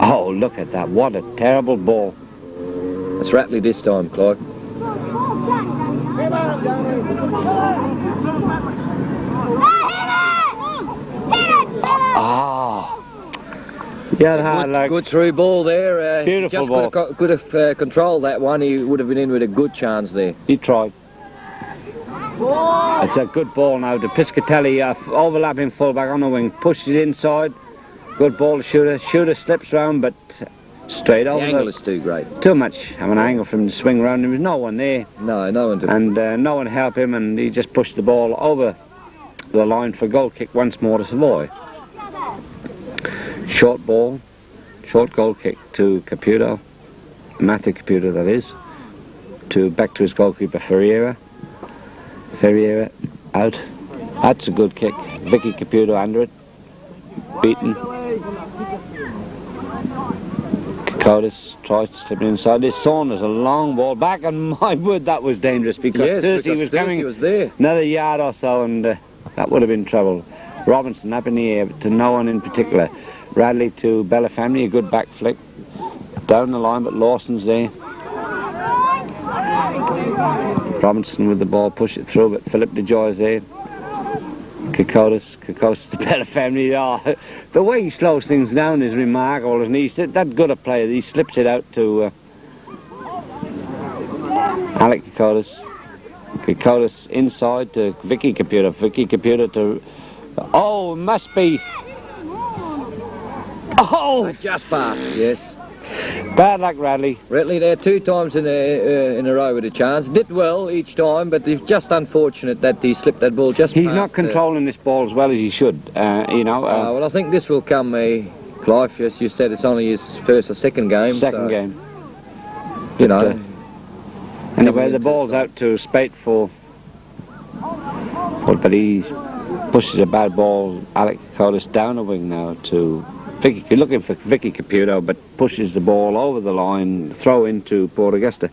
Oh, look at that. What a terrible ball. It's Radley this time, Clive. Oh. Yeah, good through ball there. Beautiful ball. Could have controlled that one. He would have been in with a good chance there. He tried. It's a good ball now to Piscatelli, overlapping fullback on the wing. Pushes it inside. Good ball to Shooter. Shooter slips round, but straight over. The angle is too great. Too much of an angle from the swing round. There was no one there. No one did. And no one helped him, and he just pushed the ball over the line for goal kick once more to Savoy. Short ball, short goal kick to Caputo. Matthew Caputo, that is. Back to his goalkeeper, Ferriera. Ferriera out. That's a good kick. Vicky Caputo under it. Beaten. Kokotis tries to slip it inside. This Saunders, a long ball back, and my word, that was dangerous, because Tursey was coming. Tursey was there. Another yard or so, and that would have been trouble. Robinson up in the air, but to no one in particular. Radley to Belafamni, a good back flick. Down the line, but Lawson's there. Robinson with the ball, push it through, but Philip DeJoy's there. Kokotis to Belafamni. Oh, the way he slows things down is remarkable, isn't he? He's that good a player. He slips it out to Alec Kokotis. Kokotis inside to Vicky Caputo. Vicky Caputo to... Oh, must be... Oh! Just past, yes. Bad luck, Radley. Radley there 2 times in a row with a chance. Did well each time, but it's just unfortunate that he slipped that ball just past. He's not controlling this ball as well as he should, you know. Well, I think this will come, Clive, as you said, it's only his first or second game. Second game. You know. Anyway, the ball's out to Spate for... But he pushes a bad ball. Alec Kokotis down the wing now to... Vicky, looking for Vicky Caputo, but pushes the ball over the line, throw into Port Augusta.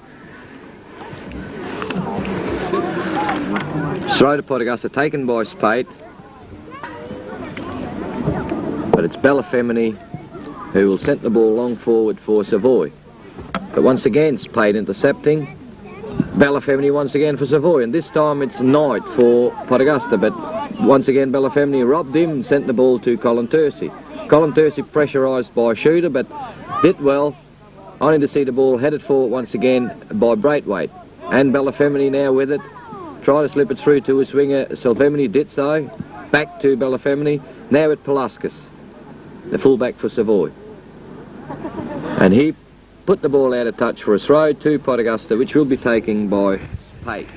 Throw to Port Augusta, taken by Spate. But it's Belafamni who will send the ball long forward for Savoy. But once again, Spate intercepting. Belafamni once again for Savoy, and this time it's Knight for Port Augusta, but once again Belafemni robbed him and sent the ball to Colin Tursi. Colin Tursi pressurised by Shooter, but did well, only to see the ball headed forward once again by Braithwaite. And Belafemni now with it, try to slip it through to his winger. Silvemini did so, back to Belafemni, now at Palaskis, the fullback for Savoy. And he put the ball out of touch for a throw to Port Augusta, which will be taken by Pate.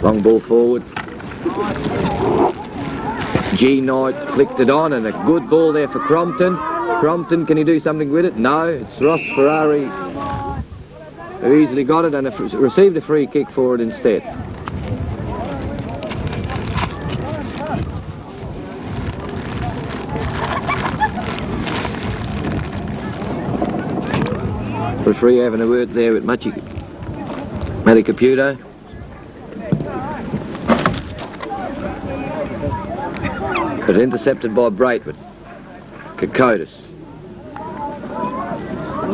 Long ball forward. G. Knight flicked it on, and a good ball there for Crompton. Crompton, can he do something with it? No, it's Ross Ferrari who easily got it and received a free kick for it instead. Referee having a word there with Matty Caputo. But intercepted by Braithwaite. Kokotis.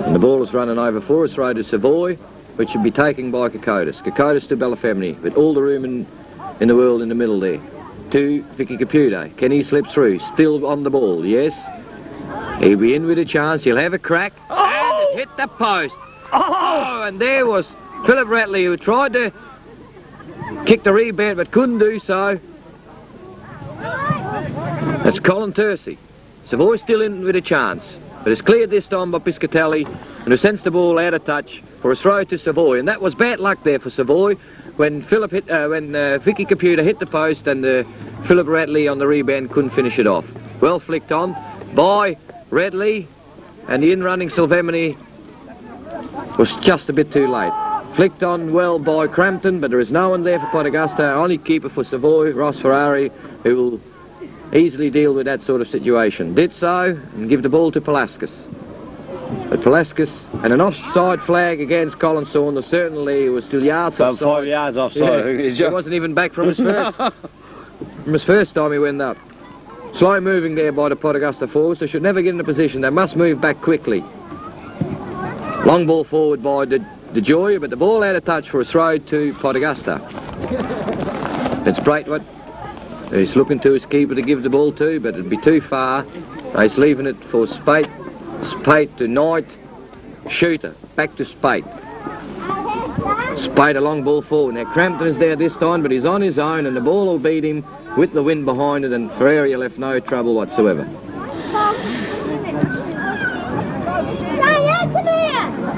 And the ball is running over for a throw to Savoy, which should be taken by Kokotis. Kokotis to Belafemni, with all the room in the world in the middle there. To Vicky Caputo. Can he slip through? Still on the ball, yes. He'll be in with a chance. He'll have a crack. And it hit the post. Oh, and there was Philip Radley, who tried to kick the rebound but couldn't do so. That's Colin Tursi. Savoy still in with a chance, but it's cleared this time by Piscatelli, and who sends the ball out of touch for a throw to Savoy. And that was bad luck there for Savoy when Vicky Caputo hit the post and Philip Radley on the rebound couldn't finish it off. Well flicked on by Radley, and the in-running Silvemini was just a bit too late. Flicked on well by Crampton, but there is no one there for Port Augusta. Only keeper for Savoy, Ross Ferrari, who will easily deal with that sort of situation. Did so, and give the ball to Palaskis. But Palaskis, and an offside flag against Colin Saunders. Certainly, it was still yards offside. 5 yards offside. Yeah, he wasn't even back from his first. From his first time he went up. Slow moving there by the Port Augusta forwards. They should never get in a position. They must move back quickly. Long ball forward by De Joy, but the ball out of touch for a throw to Port Augusta. It's Braithwaite. He's looking to his keeper to give the ball to, but it'd be too far. He's leaving it for Spate. Spate to Knight. Shooter. Back to Spate. Spate a long ball forward. Now Crampton is there this time, but he's on his own, and the ball will beat him with the wind behind it, and Ferreira left no trouble whatsoever.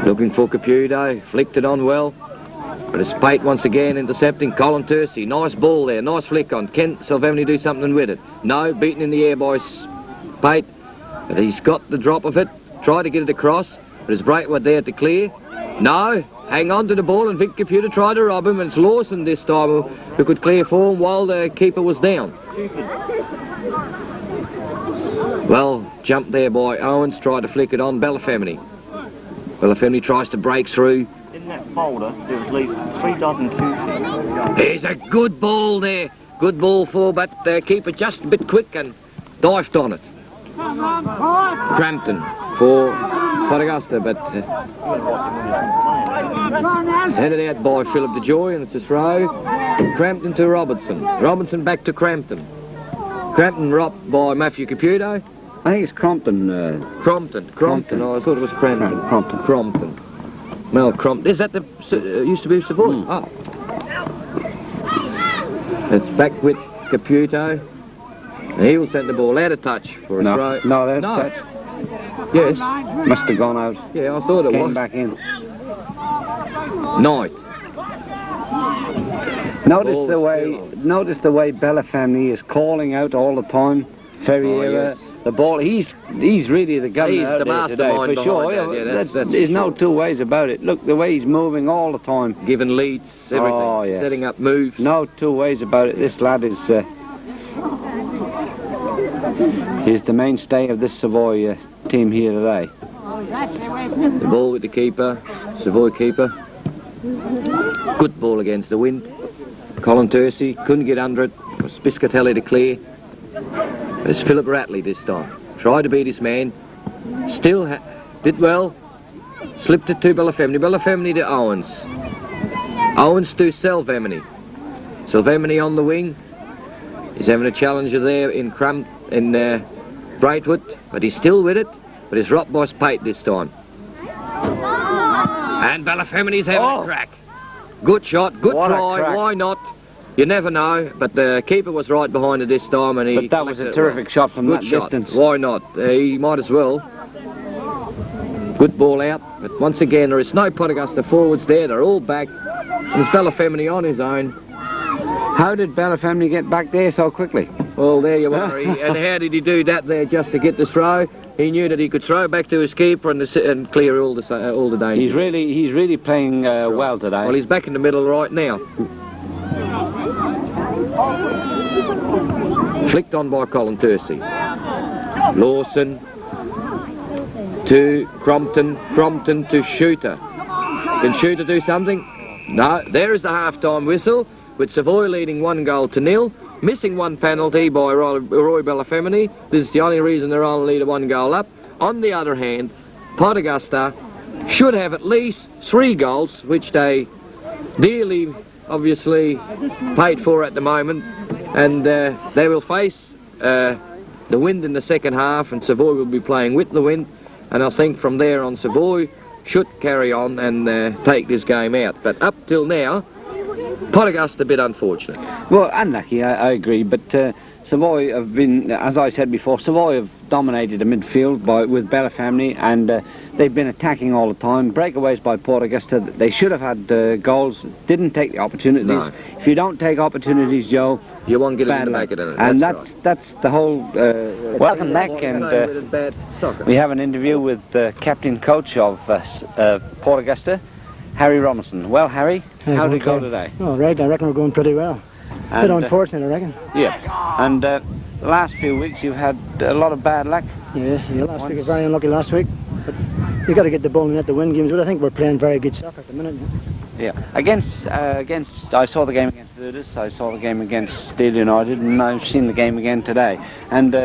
Looking for Caputo. Flicked it on well. But it's Pate once again intercepting Colin Tursi. Nice ball there, nice flick on. Can Silvemini do something with it? No, beaten in the air by Pate. But he's got the drop of it. Tried to get it across, but is Braithwaite there to clear? No, hang on to the ball, and Vic Caputo tried to rob him, and it's Lawson this time who could clear for him while the keeper was down. Well, jumped there by Owens, tried to flick it on Belafemni. Belafemni tries to break through. In that folder, there was at least 3 dozen coups. There's a good ball there. Good ball for, but the keeper just a bit quick and dived on it. Crampton for Port Augusta, but it's headed out by Philip De Joy, and it's a throw. Crampton to Robertson. Robertson back to Crampton. Crampton robbed by Matthew Caputo. I think it's Crompton. Crompton. Oh, I thought it was Crampton. Crompton. Mel Crompton. Is that the used to be Savoy? Oh. It's back with Caputo. And he will send the ball out of touch for a throw. No. Touch. Yes. Must have gone out. Yeah, I thought it Came was. back in. Knight. Notice the way Belafemni is calling out all the time. Ferreira. Yes. The ball, he's really the governor He's out the there today, mastermind for sure. behind that. Yeah, that's There's for no sure. two ways about it. Look, the way he's moving all the time. Giving leads, everything. Oh, yes. Setting up moves. No two ways about it. This lad is he's the mainstay of this Savoy team here today. The ball with the keeper, Savoy keeper. Good ball against the wind. Colin Tursi couldn't get under it. It was Piscatelli to clear. But it's Philip Radley this time. Tried to beat his man. Still did well. Slipped it to Belafemni. Belafemni to Owens. Owens to Selvemini. Selvemini on the wing. He's having a challenger there in Braithwaite, but he's still with it. But he's dropped by Spate this time. And Balafemini's having a crack. Good shot, good try, why not? You never know, but the keeper was right behind it this time, and he. But that was a terrific shot from that distance. Why not? He might as well. Good ball out, but once again there is no Pot-Augusta forwards there. They're all back, and it's Balafemini on his own. How did Balafemini get back there so quickly? Well, there you are. And how did he do that there just to get the throw? He knew that he could throw back to his keeper and clear all the danger. He's really playing well today. Well, he's back in the middle right now. Flicked on by Colin Tursey. Lawson to Crompton to Shooter. Can Shooter do something? No, there is the half-time whistle, with Savoy leading 1-0-0, missing one penalty by Roy Balafemini. This is the only reason they're only 1 goal up. On the other hand, Pot-Augusta should have at least 3 goals, which they dearly, obviously, paid for at the moment. And they will face the wind in the second half, and Savoy will be playing with the wind. And I think from there on, Savoy should carry on and take this game out. But up till now, Pot-Augusta a bit unfortunate. Well, unlucky, I agree, but Savoy have been, as I said before, Savoy have dominated the midfield with Balafemini, and they've been attacking all the time. Breakaways by Pot-Augusta, they should have had goals, didn't take the opportunities. No. If you don't take opportunities, Joe, you won't get it in the back of it. And that's the whole... welcome back, and we have an interview with the captain coach of Pot-Augusta, Harry Robinson. Well, Harry, how did it go today? Oh, right, I reckon we're going pretty well. A bit unfortunate, I reckon. Yeah, and the last few weeks you've had a lot of bad luck. Yeah, last week was very unlucky last week, but you got to get the ball in at the win games, but I think we're playing very good soccer at the minute. Yeah, against I saw the game against Virtus, I saw the game against Steel United, and I've seen the game again today. And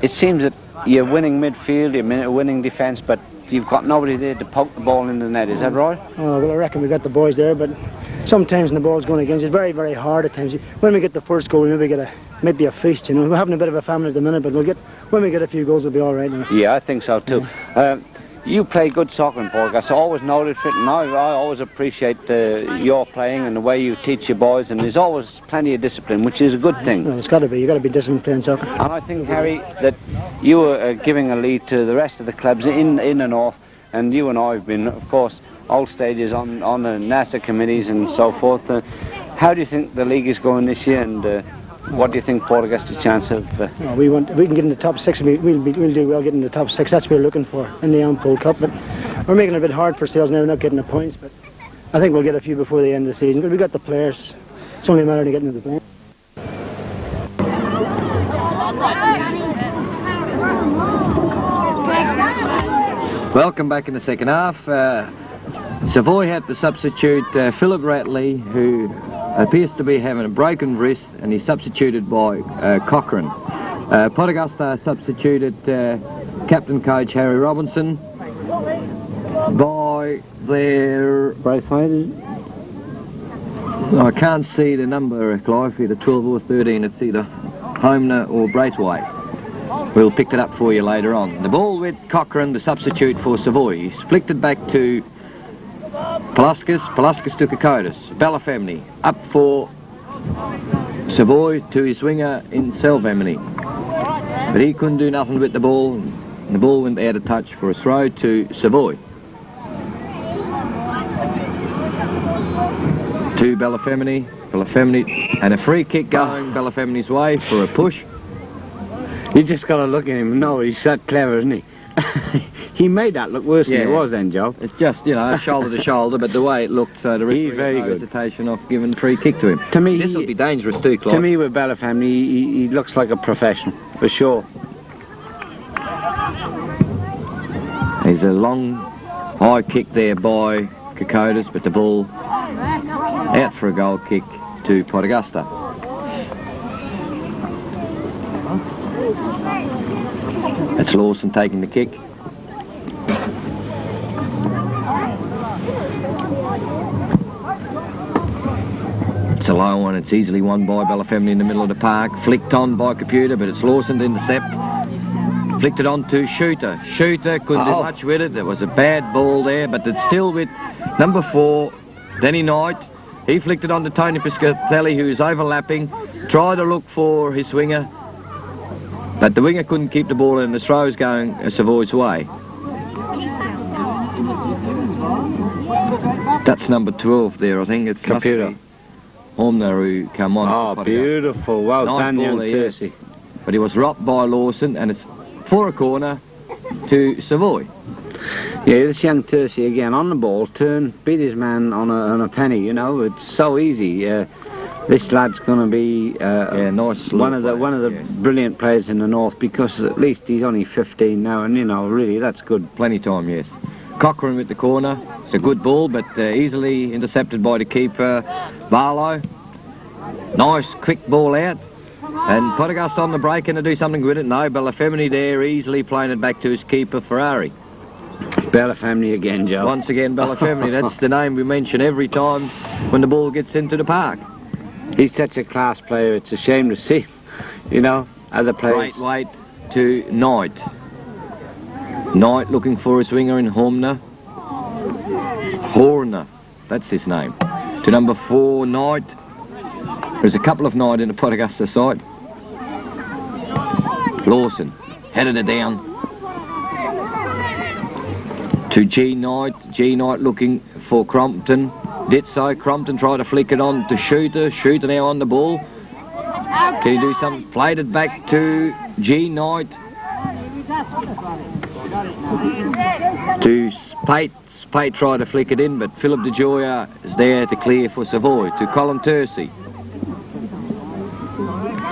it seems that you're winning midfield, you're winning defence, but you've got nobody there to poke the ball in the net. Is that right? Oh, well, I reckon we got the boys there, but sometimes when the ball's going against, it's very, very hard at times. When we get the first goal, we maybe get a feast. You know, we're having a bit of a famine at the minute, but when we get a few goals, we'll be all right now. Yeah, I think so too. Yeah. You play good soccer in Pot-Augusta. I always noted it, and I always appreciate your playing and the way you teach your boys, and there's always plenty of discipline, which is a good thing. Well, it's got to be. You've got to be disciplined playing soccer. And I think, Harry, that you are giving a lead to the rest of the clubs in the north, and you and I have been, of course, old stages on the NASA committees and so forth. How do you think the league is going this year, and what do you think Pot-Augusta's chance of... Well, we can get in the top 6, we'll do well getting in the top 6. That's what we're looking for in the Ampol Cup. But we're making it a bit hard for ourselves now, we're not getting the points, but I think we'll get a few before the end of the season. But we got the players. It's only a matter of getting into the play. Welcome back in the second half. Savoy had to substitute Philip Radley, who appears to be having a broken wrist, and he's substituted by Cochrane. Pot-Augusta substituted captain coach Harry Robinson by their... Braithwaite. I can't see the number, Clive, either 12 or 13. It's either Homener or Braithwaite. We'll pick it up for you later on. The ball with Cochrane, the substitute for Savoy. He's flicked it back to Paluskas to Kokotis. Balafemini up for Savoy to his winger in Selvemini. But he couldn't do nothing with the ball. And the ball went out of touch for a throw to Savoy. To Balafemini. Balafemini and a free kick going Balafemini's way for a push. You just got to look at him. No, he's that clever, isn't he? He made that look worse than it was then, Joe. It's just, you know, shoulder to shoulder, but the way it looked, so the referee very good. Hesitation of giving a free kick to him. To me, this will be dangerous too, Clive. To me, with Balafemini, he looks like a professional, for sure. There's a long, high kick there by Kokotis, but the ball out for a goal kick to Pot-Augusta. That's Lawson taking the kick. It's a low one. It's easily won by Belafemini in the middle of the park. Flicked on by Computer, but it's Lawson to intercept. Flicked it on to Shooter. Shooter couldn't do much with it. There was a bad ball there, but it's still with number 4, Danny Knight. He flicked it on to Tony Piscatelli, who's overlapping. Tried to look for his winger, but the winger couldn't keep the ball in. The throw's going Savoy's way. That's number 12 there, I think. It's Computer. Homner who come on. Oh, beautiful. Well nice done, young ball Tercy. But he was robbed by Lawson, and it's for a corner to Savoy. Yeah, this young Tercy again on the ball, beat his man on a penny. You know, it's so easy. This lad's going to be nice one of the brilliant players in the north, because at least he's only 15 now, and you know, really that's good. Plenty time, yes. Cochrane with the corner. It's a good ball, but easily intercepted by the keeper, Barlow. Nice quick ball out. And Potagast on the break, and to do something with it. No, Belafemini there, easily playing it back to his keeper, Ferrari. Belafemini again, Joe. Once again, Belafemini. That's the name we mention every time when the ball gets into the park. He's such a class player, it's a shame to see, you know, other players. Great weight to Knight. Knight looking for his winger in Horner, that's his name. To number 4, Knight. There's a couple of Knight in the Potagasta side. Lawson headed it down to G. Knight. G. Knight looking for Crompton. Did so. Crompton tried to flick it on to Shooter. Shooter now on the ball. Can he do something? Played it back to G. Knight. To Spate. Spate tried to flick it in, but Philip De Joya is there to clear for Savoy. To Colin Tercy.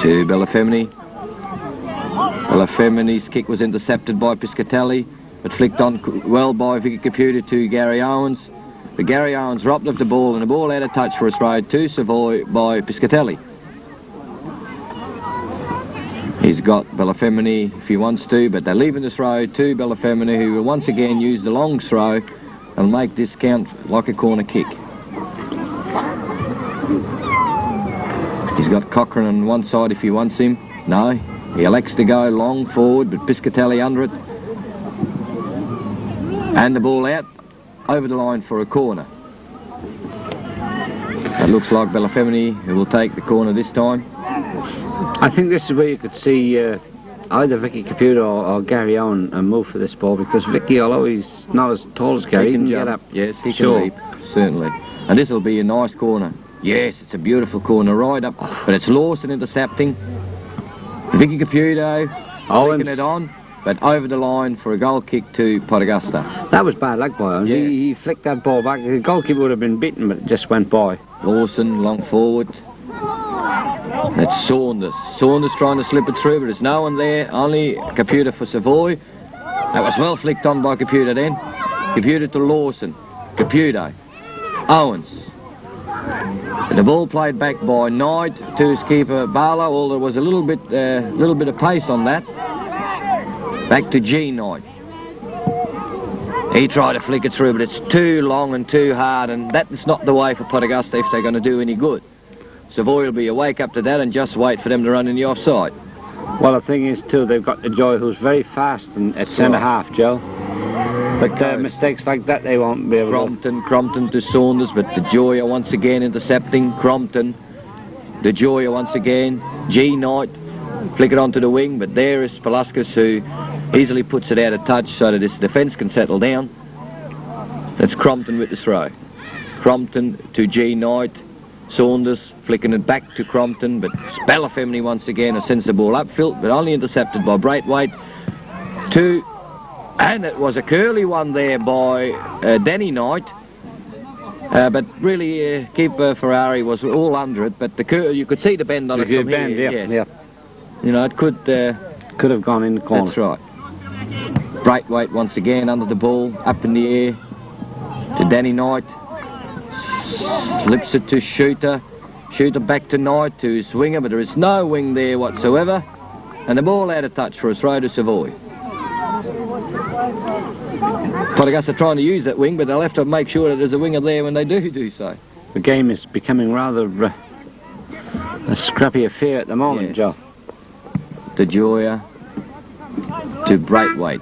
To Belafemini. Belafemini's kick was intercepted by Piscatelli, but flicked on well by Vicky Computer to Gary Owens. But Gary Owens robbed of the ball, and the ball out of touch for a throw to Savoy by Piscatelli. He's got Belafemini if he wants to, but they're leaving the throw to Belafemini, who will once again use the long throw and make this count like a corner kick. He's got Cochrane on one side if he wants him. No, he elects to go long forward, but Piscatelli under it. And the ball out over the line for a corner. It looks like Belafemini who will take the corner this time. I think this is where you could see either Vicky Computer or Gary Owen move for this ball, because Vicky, although he's not as tall as Gary, he can get up. Yes, he can leap, certainly. And this will be a nice corner. Yes, it's a beautiful corner right up, but it's Lawson intercepting. Vicky Computer flicking it on, but over the line for a goal kick to Potagasta. That was bad luck by him. Yeah. He flicked that ball back. The goalkeeper would have been beaten, but it just went by. Lawson long forward. That's Saunders. Saunders trying to slip it through, but there's no one there. Only Computer for Savoy. That was well flicked on by Computer then. Computer to Lawson. Computer. Owens. And the ball played back by Knight to his keeper Barlow. Well, there was a little bit of pace on that. Back to G. Knight. He tried to flick it through, but it's too long and too hard, and that's not the way for Potagasta if they're going to do any good. Savoy will be awake up to that and just wait for them to run in the offside. Well, the thing is, too, they've got DeJoy, who's very fast at centre-half, Joe. But mistakes like that, they won't be able to... Crompton to Saunders, but DeJoy once again intercepting. Crompton. DeJoy once again. G. Knight. Flick it onto the wing, but there is Spalaskas, who easily puts it out of touch so that his defence can settle down. That's Crompton with the throw. Crompton to G. Knight. Saunders flicking it back to Crompton, but Belafemini once again has sends the ball upfield, but only intercepted by Braithwaite. And it was a curly one there by Danny Knight, but really keeper Ferrari was all under it, but you could see the bend on it from here. Yeah. You know, it could have gone in the corner. That's right. Braithwaite once again under the ball, up in the air to Danny Knight. Slips it to Shooter. Shooter back to Knight to his winger, but there is no wing there whatsoever. And the ball out of touch for a throw to Savoy. Potagasta trying to use that wing, but they'll have to make sure that there's a winger there when they do so. The game is becoming rather A scrappy affair at the moment, Yes. Joe. De Joya to Braithwaite.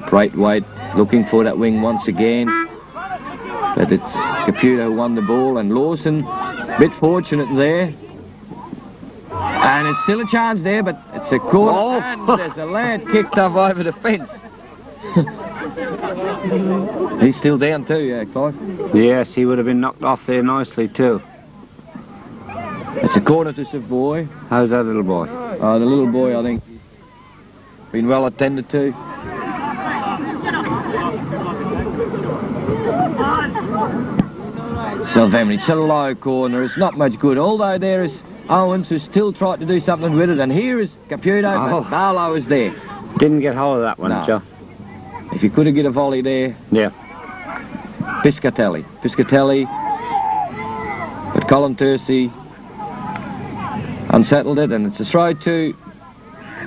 Braithwaite looking for that wing once again. But it's Caputo who won the ball, and Lawson, bit fortunate there. And it's still a chance there, but it's a corner, Oh. and there's a lad kicked up over the fence. He's still down too, Clive. Yes, he would have been knocked off there nicely too. It's a corner to Savoy. How's that little boy? The little boy, I think, been well attended to. Sylvemini, it's a low corner, it's not much good, although there is Owens who still tried to do something with it, and here is Caputo, Oh. but Barlow is there. Didn't get hold of that one, No. Joe. If you could have get a volley there, Yeah. Piscatelli, but Colin Tursi unsettled it, and it's a throw to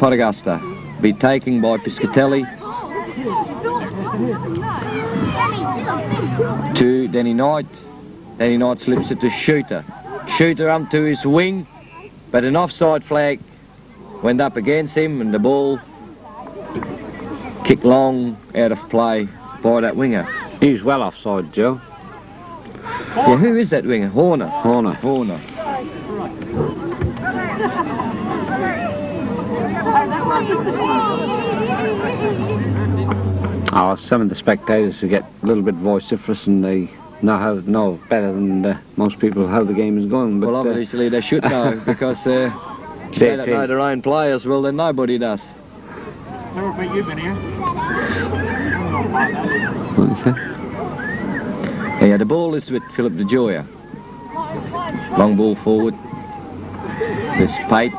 Augusta. Be taken by Piscatelli to Denny Knight. Denny Knight slips it to Shooter. Shooter up to his wing, but an offside flag went up against him, and the ball kicked long out of play by that winger. He's well offside, Joe. Yeah, who is that winger? Horner. Horner. Oh, some of the spectators get a little bit vociferous, and they know better than most people how the game is going. But Well, obviously they should know, because they don't know their own players well, then nobody does. Never bet you've been here. what is that? Yeah, the ball is with Philip De Joya. Long ball forward. There's Pate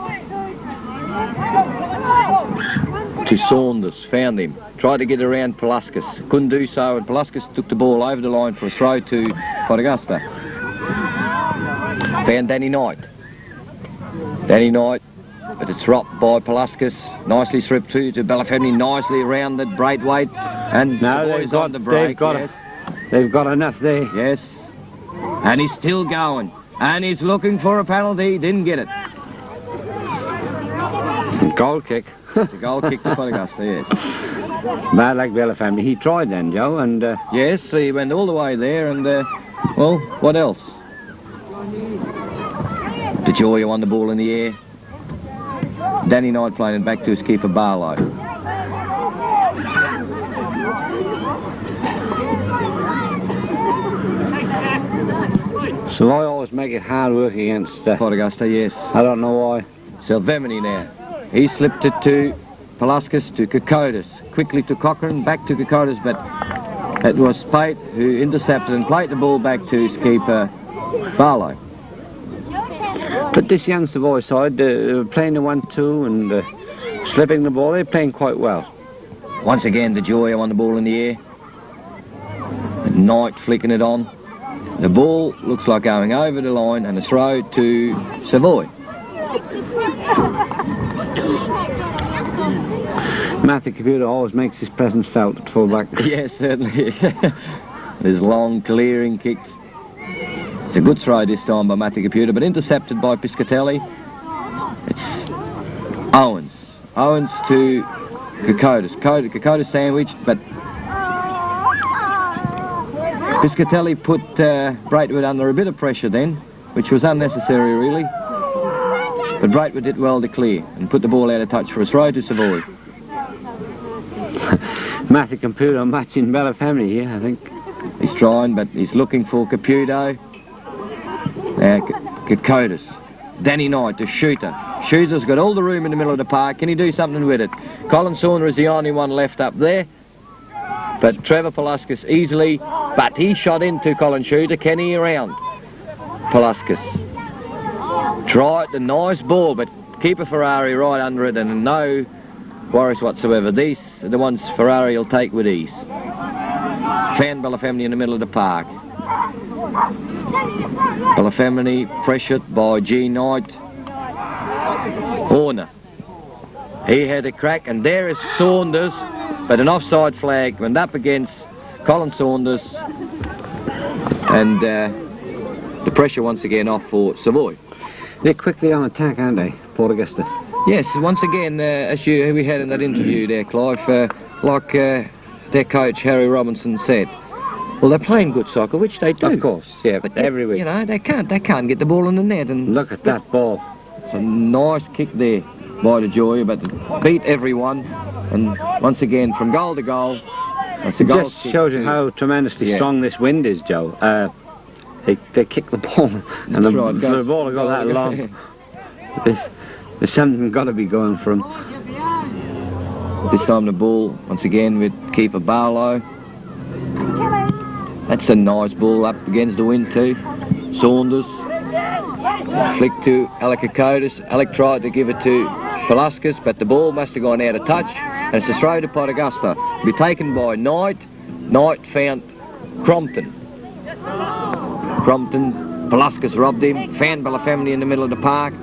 to Saunders, found him. Tried to get around Paluskas, couldn't do so, and Paluskas took the ball over the line for a throw to Augusta. Found Danny Knight. But it's dropped by Paluskas. Nicely stripped to Belafemi, nicely rounded Braithwaite, and Now the boys on the break. They've got enough there. Yes. And he's still going. And he's looking for a penalty. Didn't get it. Goal kick. The goal kick to Augusta, yes. Bad like Belafemi. He tried then, Joe, and Yes, he went all the way there, and, well, what else? De Joya won the ball in the air. Danny Knight playing it back to his keeper, Barlow. so I always make it hard work against. Augusta, yes. I don't know why. Sylvemini now. He slipped it to Paluskas, to Kokotis. Quickly to Cochrane, back to Kokotis, but it was Pate who intercepted and played the ball back to his keeper, Barlow. But this young Savoy side, playing the 1-2 and slipping the ball, they're playing quite well. Once again, De Joya won the ball in the air. And Knight flicking it on. The ball looks like going over the line, and a throw to Savoy. Matthew Caputo always makes his presence felt at full-back. Yes, certainly. There's long clearing kicks. It's a good throw this time by Matthew Caputo, but intercepted by Piscatelli. It's Owens. Owens to Kokotis. Kokotis sandwiched, but Piscatelli put Braithwaite under a bit of pressure then, which was unnecessary really. But Braithwaite did well to clear and put the ball out of touch for a throw to Savoy. Matthew Caputo matching Belafemi here, I think. He's trying, but he's looking for Caputo. Kokotis. Danny Knight, the Shooter. Shooter's got all the room in the middle of the park. Can he do something with it? Colin Saunders is the only one left up there. But Trevor Paluskas easily, but he shot into Colin Shooter. Can he around? Paluskas. Tried the nice ball, but keeper Ferrari right under it, and no worries whatsoever. These are the ones Ferrari will take with ease. Found Belafemi in the middle of the park. Belafemi pressured by G. Knight. Horner. He had a crack, and there is Saunders, but an offside flag went up against Colin Saunders, and the pressure once again off for Savoy. They're quickly on attack, aren't they, Port Augusta? Yes, once again, as we had in that interview there, Clive, like their coach Harry Robinson said, well, they're playing good soccer, which they do. Of course, yeah, But every week. you know, they can't get the ball in the net. And Look at that ball. it's a nice kick there by the Joy, but beat everyone. And once again, from goal to goal, it's a It goal just kick shows you to- how tremendously Yeah. strong this wind is, Joe. They kick the ball, and That's the, right, for goes- the ball to go that long, there's something got to be going for him. This time the ball, once again, with keeper Barlow. That's a nice ball up against the wind too. Saunders. It's flicked to Alec Akotis. Alec tried to give it to Pelaskas, but the ball must have gone out of touch. And it's a throw to Port Augusta. Be taken by Knight. Knight found Crompton. Pelaskas robbed him. Found Belafemini in the middle of the park.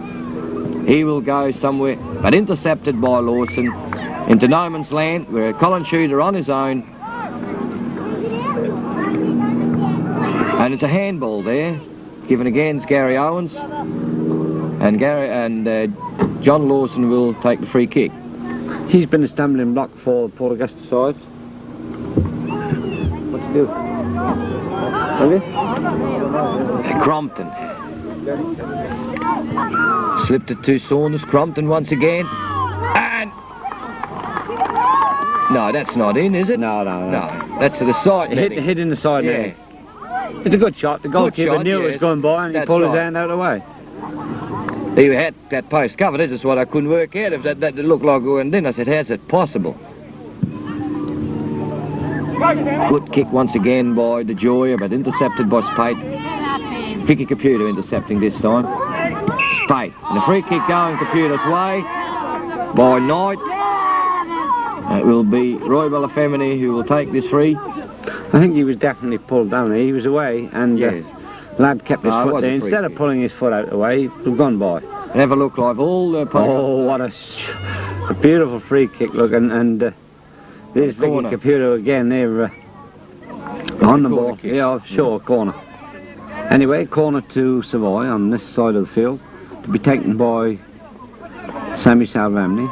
He will go somewhere, but intercepted by Lawson into no man's land, where Colin Shooter on his own. And it's a handball there, given against Gary Owens. And John Lawson will take the free kick. He's been a stumbling block for the Port Augusta side. What to do? Have you? Crompton. Slipped it to Saunders. Crompton once again. And... No, that's not in, is it? No. No, that's to the side. Hit in the side Yeah. there. It's a good shot. The goalkeeper shot, knew it was yes. going by and he That's pulled his right. hand out of the way. He had that post covered. This is what I couldn't work out. If that looked like it went in, I said, how's it possible? Good kick once again by De Joya, but intercepted by Spate. Vicky Computer intercepting this time. Spate. And a free kick going Computer's way by Knight. It will be Roy Belafemini who will take this free. I think he was definitely pulled down there. He was away and Yes. lad kept his No, it foot was there. a free Instead of kick. pulling his foot out of the way, he'd gone by. And have a look, Clive. All the Oh, what a beautiful free kick, look, and there's Vicky Corner. Computer again, they're on the corner ball. kick. Yeah, sure, corner. Anyway, corner to Savoy on this side of the field, to be taken by Sammy Salvamney.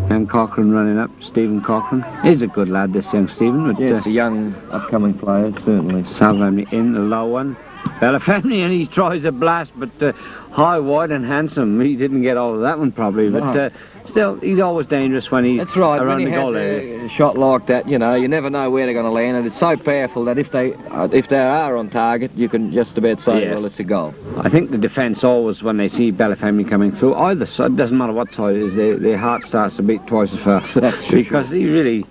Young Cochrane running up, Stephen Cochrane. He's a good lad, this young Stephen, but Yes, a young upcoming player, certainly. Salvamney in, the low one. Belafemini, and he tries a blast, but high, wide and handsome. He didn't get all of that one probably, but No. still, he's always dangerous when he's That's right. around When he the goal has area. a shot like that, you know, you never know where they're going to land, and it's so powerful that if they are on target, you can just about say, Yes. well, it's a goal. I think the defence always, when they see Belafemini coming through, either side, doesn't matter what side it is, their heart starts to beat twice as fast. That's true. Because he really,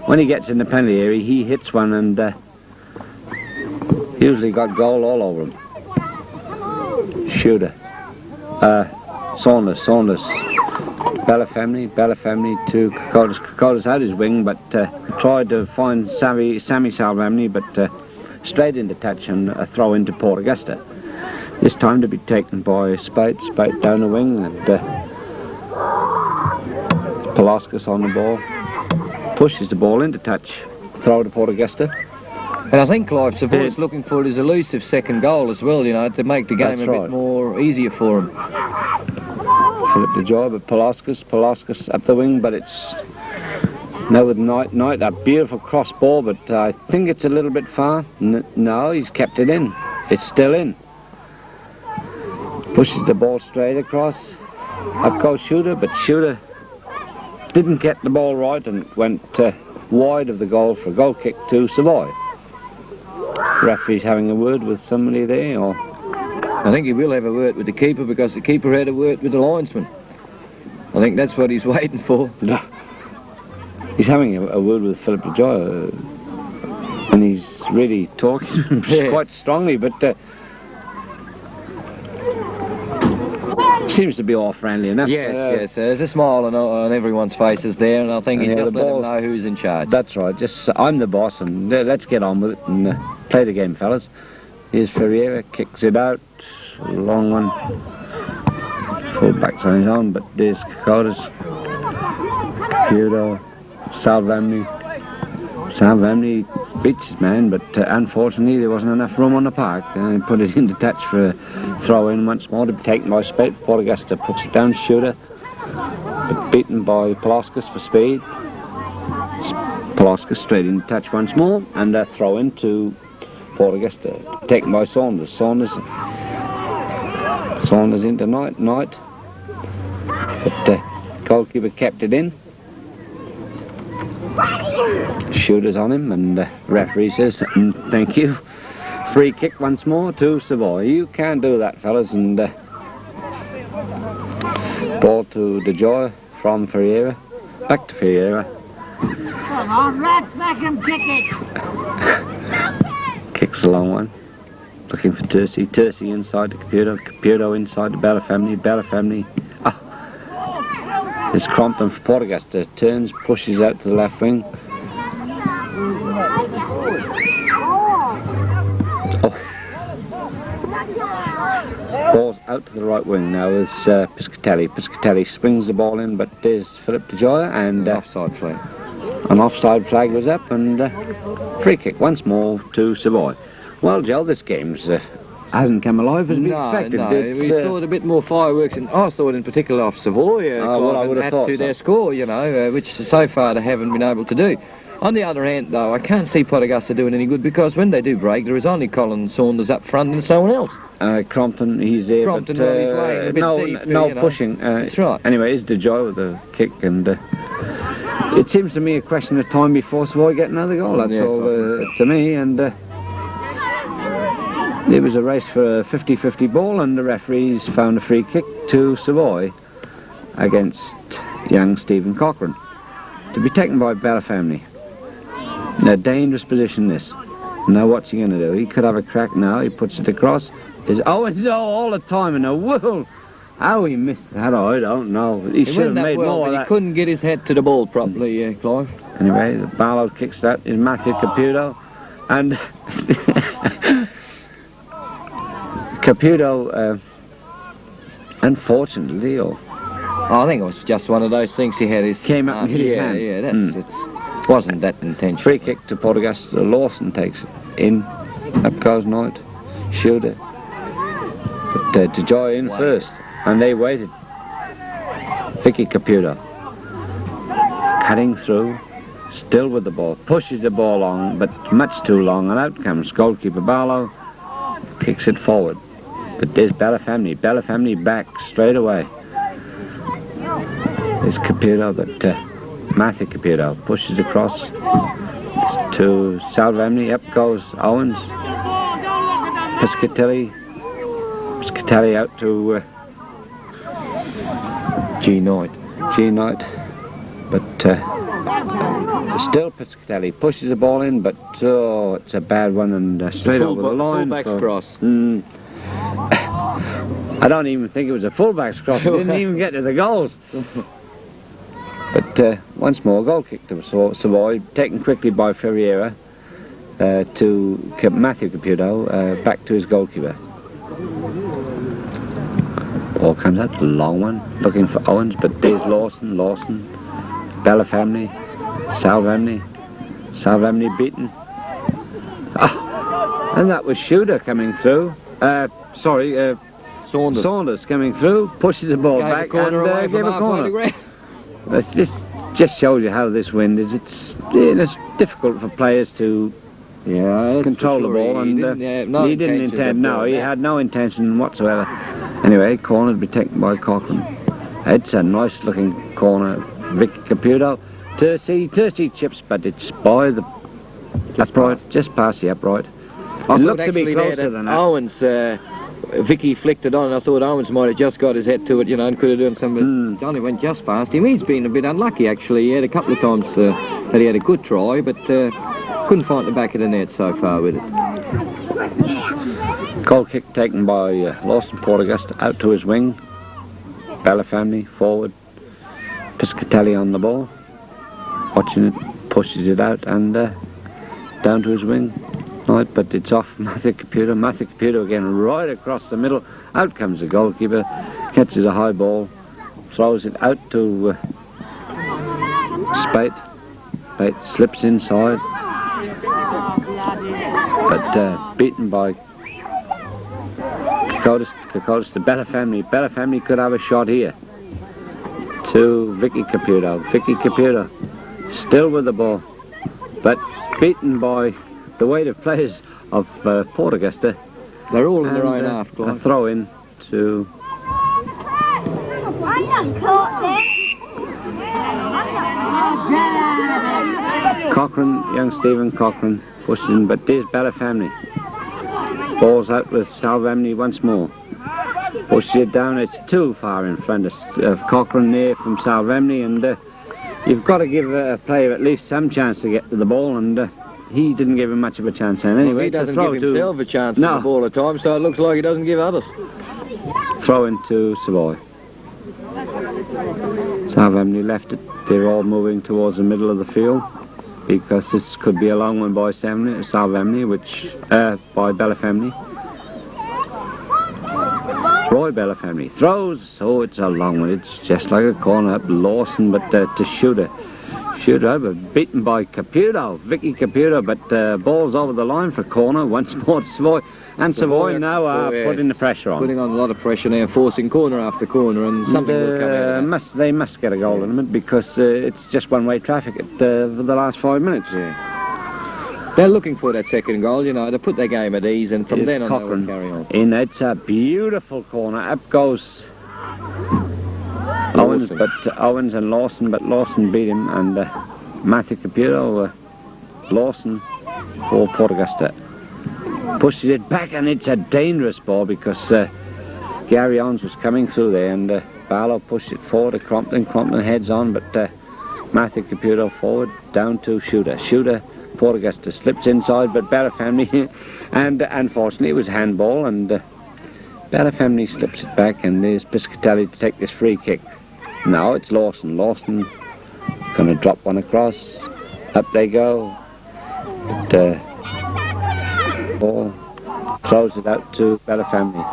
when he gets in the penalty area, he hits one and usually got goal all over him. Shooter. Saunders. Belafemini to Kokotis. Kokotis had his wing, but tried to find Sammy Salvamney, but straight into touch and a throw into Port Augusta. This time to be taken by Spate down the wing, and Pelaskas on the ball. Pushes the ball into touch. Throw to Port Augusta. And I think Clive Savoy's looking for his elusive second goal as well, you know, to make the game That's a right. bit more easier for him. Philip the job at Pelaskas up the wing, but it's now with Knight, a beautiful cross ball, but I think it's a little bit far. No, he's kept it in. It's still in. Pushes the ball straight across. Up goes Shooter, but Shooter didn't get the ball right and went wide of the goal for a goal kick to Savoy. Referee's having a word with somebody there, or I think he will have a word with the keeper, because the keeper had a word with the linesman. I think that's what he's waiting for. he's having a word with Philip DeJoy, and he's really talking to him quite strongly, but seems to be all friendly enough. Yes, there's a smile on everyone's faces there, and I think he And, just the let them ball's- know who's in charge. That's right. Just I'm the boss, and let's get on with it and play the game, fellas. Here's Ferreira, kicks it out, long one. Full back's on his own, but there's Kokotis, Computer, Salvamney beats his man, but unfortunately there wasn't enough room on the park. And put it into touch for a throw-in once more to be taken by Spate. Port Augusta puts it down, shooter, but beaten by Polauskas for speed. Polauskas straight into touch once more, and a throw-in to Port Augusta, taken by Saunders. Saunders into Knight, but goalkeeper kept it in. Shooters on him, and the referee says, thank you. Free kick once more to Savoy. You can't do that, fellas, and ball to DeJoy from Ferreira, back to Ferreira. Come on, rats, make him kick it! Kicks a long one. Looking for Tercy. Tercy inside the Caputo. Caputo inside the Bella family. Bella family. It's Crompton for Port Augusta. Turns, pushes out to the left wing. Ball's out to the right wing now is Piscatelli. Piscatelli swings the ball in, but there's Philip DeJoy, and offside flag. An offside flag was up, and free kick once more to Savoy. Well, Joe, this game's hasn't come alive as we expected. No, we thought a bit more fireworks, and I thought in particular off Savoy, well, I would have thought to so. Their score, you know, which so far they haven't been able to do. On the other hand, though, I can't see Port Augusta doing any good, because when they do break, there is only Colin Saunders up front and someone else. Crompton, he's there, Crompton but on his way, a bit deep, no you know. pushing. That's right. Anyway, it's DeJoy with the kick, and it seems to me a question of time before Savoy get another goal. That's Yes, all to me, and it was a race for a 50-50 ball, and the referees found a free kick to Savoy against young Stephen Cochrane, to be taken by Bella family. In a dangerous position, this. Now what's he going to do? He could have a crack now. He puts it across. Is Owens all the time in the world? How he missed that, I don't know. He should have made more of that. He couldn't get his head to the ball properly, Clive. Anyway, the Barlow kicks that is Matthew Caputo, and Caputo, unfortunately, I think it was just one of those things he had his... Came up and hit his hand. Yeah, it wasn't that intentional. Free kick to Port Augusta. Lawson takes it in. Up goes Knight. Shooter. But DeJoy in first, and they waited. Vicky Caputo cutting through, still with the ball, pushes the ball on, but much too long, and out comes goalkeeper Barlow, kicks it forward. But there's Bella family back straight away. There's Caputo, but Matthew Caputo pushes across to Salvamni. Up goes Owens. Piscatelli out to G. Knight. But still Piscatelli pushes the ball in, but it's a bad one, and straight over the line. Fullback's cross. I don't even think it was a fullback's cross. It didn't even get to the goals. But once more, goal kick to Savoy, taken quickly by Ferreira to Matthew Caputo, back to his goalkeeper. Ball comes out, long one, looking for Owens, but there's Lawson, Bella family, Salvamni beaten. And that was Shooter coming through. Saunders coming through, pushes the ball back and gave a corner. This just shows you how this wind is. It's difficult for players to control the ball, and he didn't intend. No, he had no intention whatsoever. Anyway, corner to be taken by Cochrane. It's a nice looking corner. Vic Caputo, Tercy chips, but it's by the upright, just past the upright. I It thought looked to be actually closer that than that. Owens, Vicky flicked it on, and I thought Owens might have just got his head to it, you know, and could have done something. It only went just past him. He's been a bit unlucky, actually. He had a couple of times that he had a good try, but couldn't find the back of the net so far with it. Goal kick taken by Lawson. Port Augusta out to his wing. Bella family forward. Piscatelli on the ball. Watching it, pushes it out and down to his wing. Right, but it's off Matthew Caputo. Matthew Caputo again right across the middle. Out comes the goalkeeper. Catches a high ball. Throws it out to Spate. Spate slips inside. but beaten by Augusta. Bella Family. Bella Family could have a shot here. To Vicky Caputo. Vicky Caputo still with the ball, but beaten by the weighted players of Port Augusta. They're all in their own half, Clive. A throw in to Cochrane, young Stephen Cochrane pushed in, but there's Bella Family. Ball's out with Salvamni once more. Pushes it down, it's too far in front of Cochrane there from Salvamni, and you've got to give a player at least some chance to get to the ball, and he didn't give him much of a chance. And anyway, well, he doesn't give himself a chance to the ball at times, so it looks like he doesn't give others. Throw into Savoy. Salvamni left it. They're all moving towards the middle of the field, because this could be a long one by Salvamni, which by Bella Family. Roy Bella Family throws. Oh, it's a long one. It's just like a corner up Lawson, but to Shooter over, beaten by Caputo, Vicky Caputo, but ball's over the line for corner once more to Savoy. And Savoy now are putting the pressure on. Putting on a lot of pressure now, forcing corner after corner, and something will come out of that. They must get a goal in a minute, because it's just one-way traffic for the last 5 minutes. They're looking for that second goal, you know, to put their game at ease, and from then on they will carry on. In, it's a beautiful corner. Up goes Owens and Lawson, but Lawson beat him, and Matthew Caputo, Lawson for Port Augusta. Pushes it back, and it's a dangerous ball, because Gary Owens was coming through there, and Barlow pushed it forward to Crompton. Crompton heads on, but Matthew Caputo forward, down to Shooter. Port Augusta slips inside, but Bella Family, and unfortunately it was handball, and Bella Family slips it back, and there's Piscatelli to take this free kick. Now it's Lawson. Lawson going to drop one across. Up they go. But ball throws it out to Bella Family.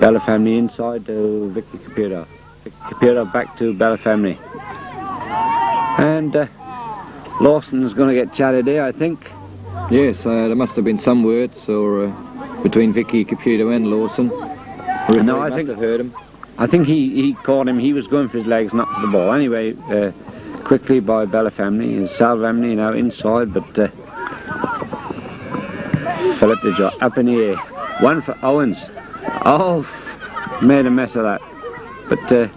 Bella Family inside to Vicky Caputo. Vicky Caputo back to Bella Family. And Lawson's going to get chatted there, I think. Yes, there must have been some words or between Vicky Caputo and Lawson. No, I think have heard him. I think he caught him. He was going for his legs, not for the ball. Anyway, quickly by Bella Family. Salvamni now inside, but Philip the Jot up in the air. One for Owens. Oh, made a mess of that. But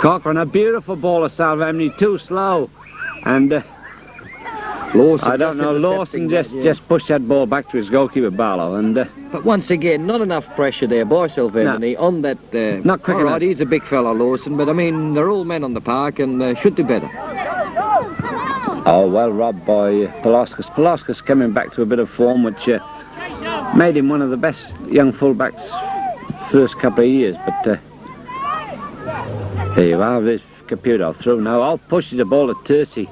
Cochrane, a beautiful ball of Salvamni, too slow, and Lawson, I don't know, Lawson just pushed that ball back to his goalkeeper Barlow, and but once again, not enough pressure there by Salvamni on that. Not quick enough. Right, he's a big fella, Lawson, but I mean, they're all men on the park and should do better. Oh, well robbed by Palauskas. Palauskas coming back to a bit of form, which made him one of the best young fullbacks first couple of years, but there you are, this Caputo through now. Oh, pushes the ball at Tercy.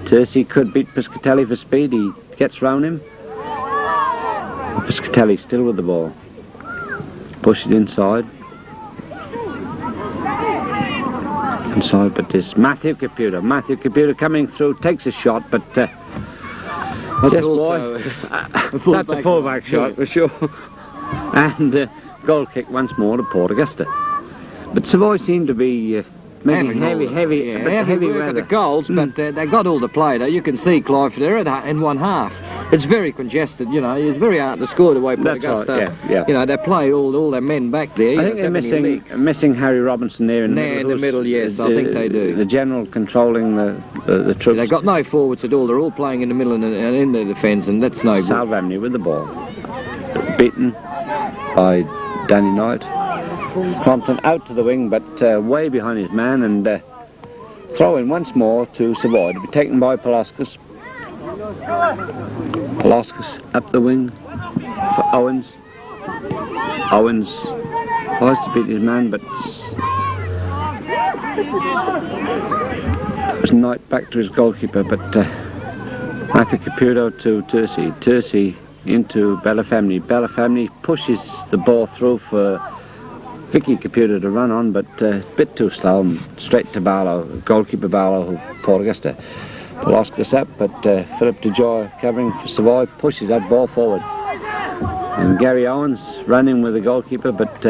Tercy could beat Piscatelli for speed. He gets round him. Piscatelli still with the ball. Push it inside. Inside, but this Matthew Caputo. Matthew Caputo coming through, takes a shot, but that's a fullback shot for sure. And goal kick once more to Port Augusta. But Savoy seemed to be making heavy work at the goals, but they got all the play though. You can see Clive, they're in one half. It's very congested, you know. It's very hard to score the way Port Augusta. Right, yeah. You know, they play all their men back there. I think they're missing Harry Robinson there in the middle. In the middle, yes, I think they do. The general controlling the troops. They've got no forwards at all. They're all playing in the middle and in the defence, and that's no good. Salvamni with the ball. Beaten by Danny Knight. Crompton out to the wing, but way behind his man, and throw in once more to Savoy, to be taken by Palauskas. Palauskas up the wing for Owens. Owens tries to beat his man, but it was Knight back to his goalkeeper, but Matthew Caputo to Tercy. Tercy into Bella Family. Bella Family pushes the ball through for Vicky Caputo to run on, but a bit too slow, and straight to Barlow, goalkeeper Barlow, Port Augusta. Pulaskis up, but Philip DeJoy covering for Savoy pushes that ball forward. And Gary Owens running with the goalkeeper, but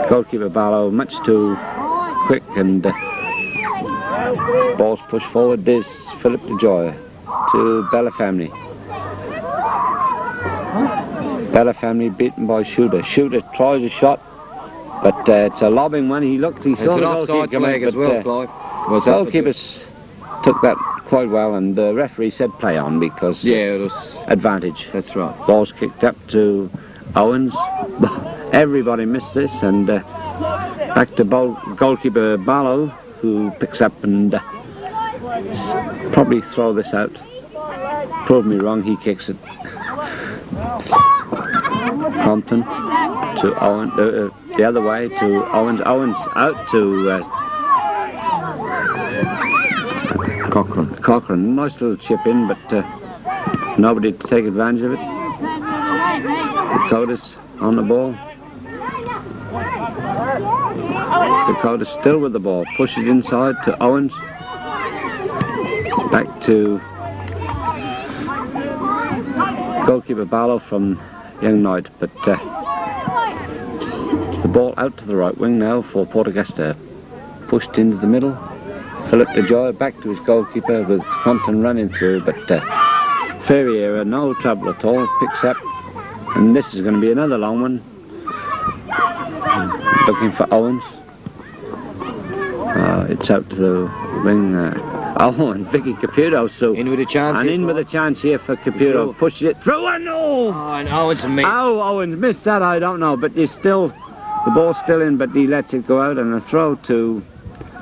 goalkeeper Barlow much too quick, and ball's pushed forward. There's Philip DeJoy to Belafamily. Belafamily beaten by Shooter. Shooter tries a shot, but it's a lobbing one. He saw the goalkeeper come out, as well, Clive. Goalkeepers took that quite well, and the referee said play on because it was advantage. That's right. Ball's kicked up to Owens. Everybody missed this, and back to goalkeeper Barlow, who picks up and probably throw this out. Prove me wrong, he kicks it. Compton to Owens, the other way to Owens. Owens out to Cochrane. Nice little chip in, but nobody to take advantage of it. Dakota's on the ball. Dakota's still with the ball. Pushes inside to Owens. Back to goalkeeper Barlow from Young Knight, but the ball out to the right wing now for Port Augusta. Pushed into the middle. Philip DeJoy back to his goalkeeper with Compton running through, but Ferriera, no trouble at all, picks up, and this is going to be another long one. Looking for Owens. It's out to the wing. And Vicky Caputo, so in with a chance. And in with a chance here for Caputo. Pushes it through, and and Owens missed. How Owens missed that, I don't know, but the ball's still in, but he lets it go out, and a throw to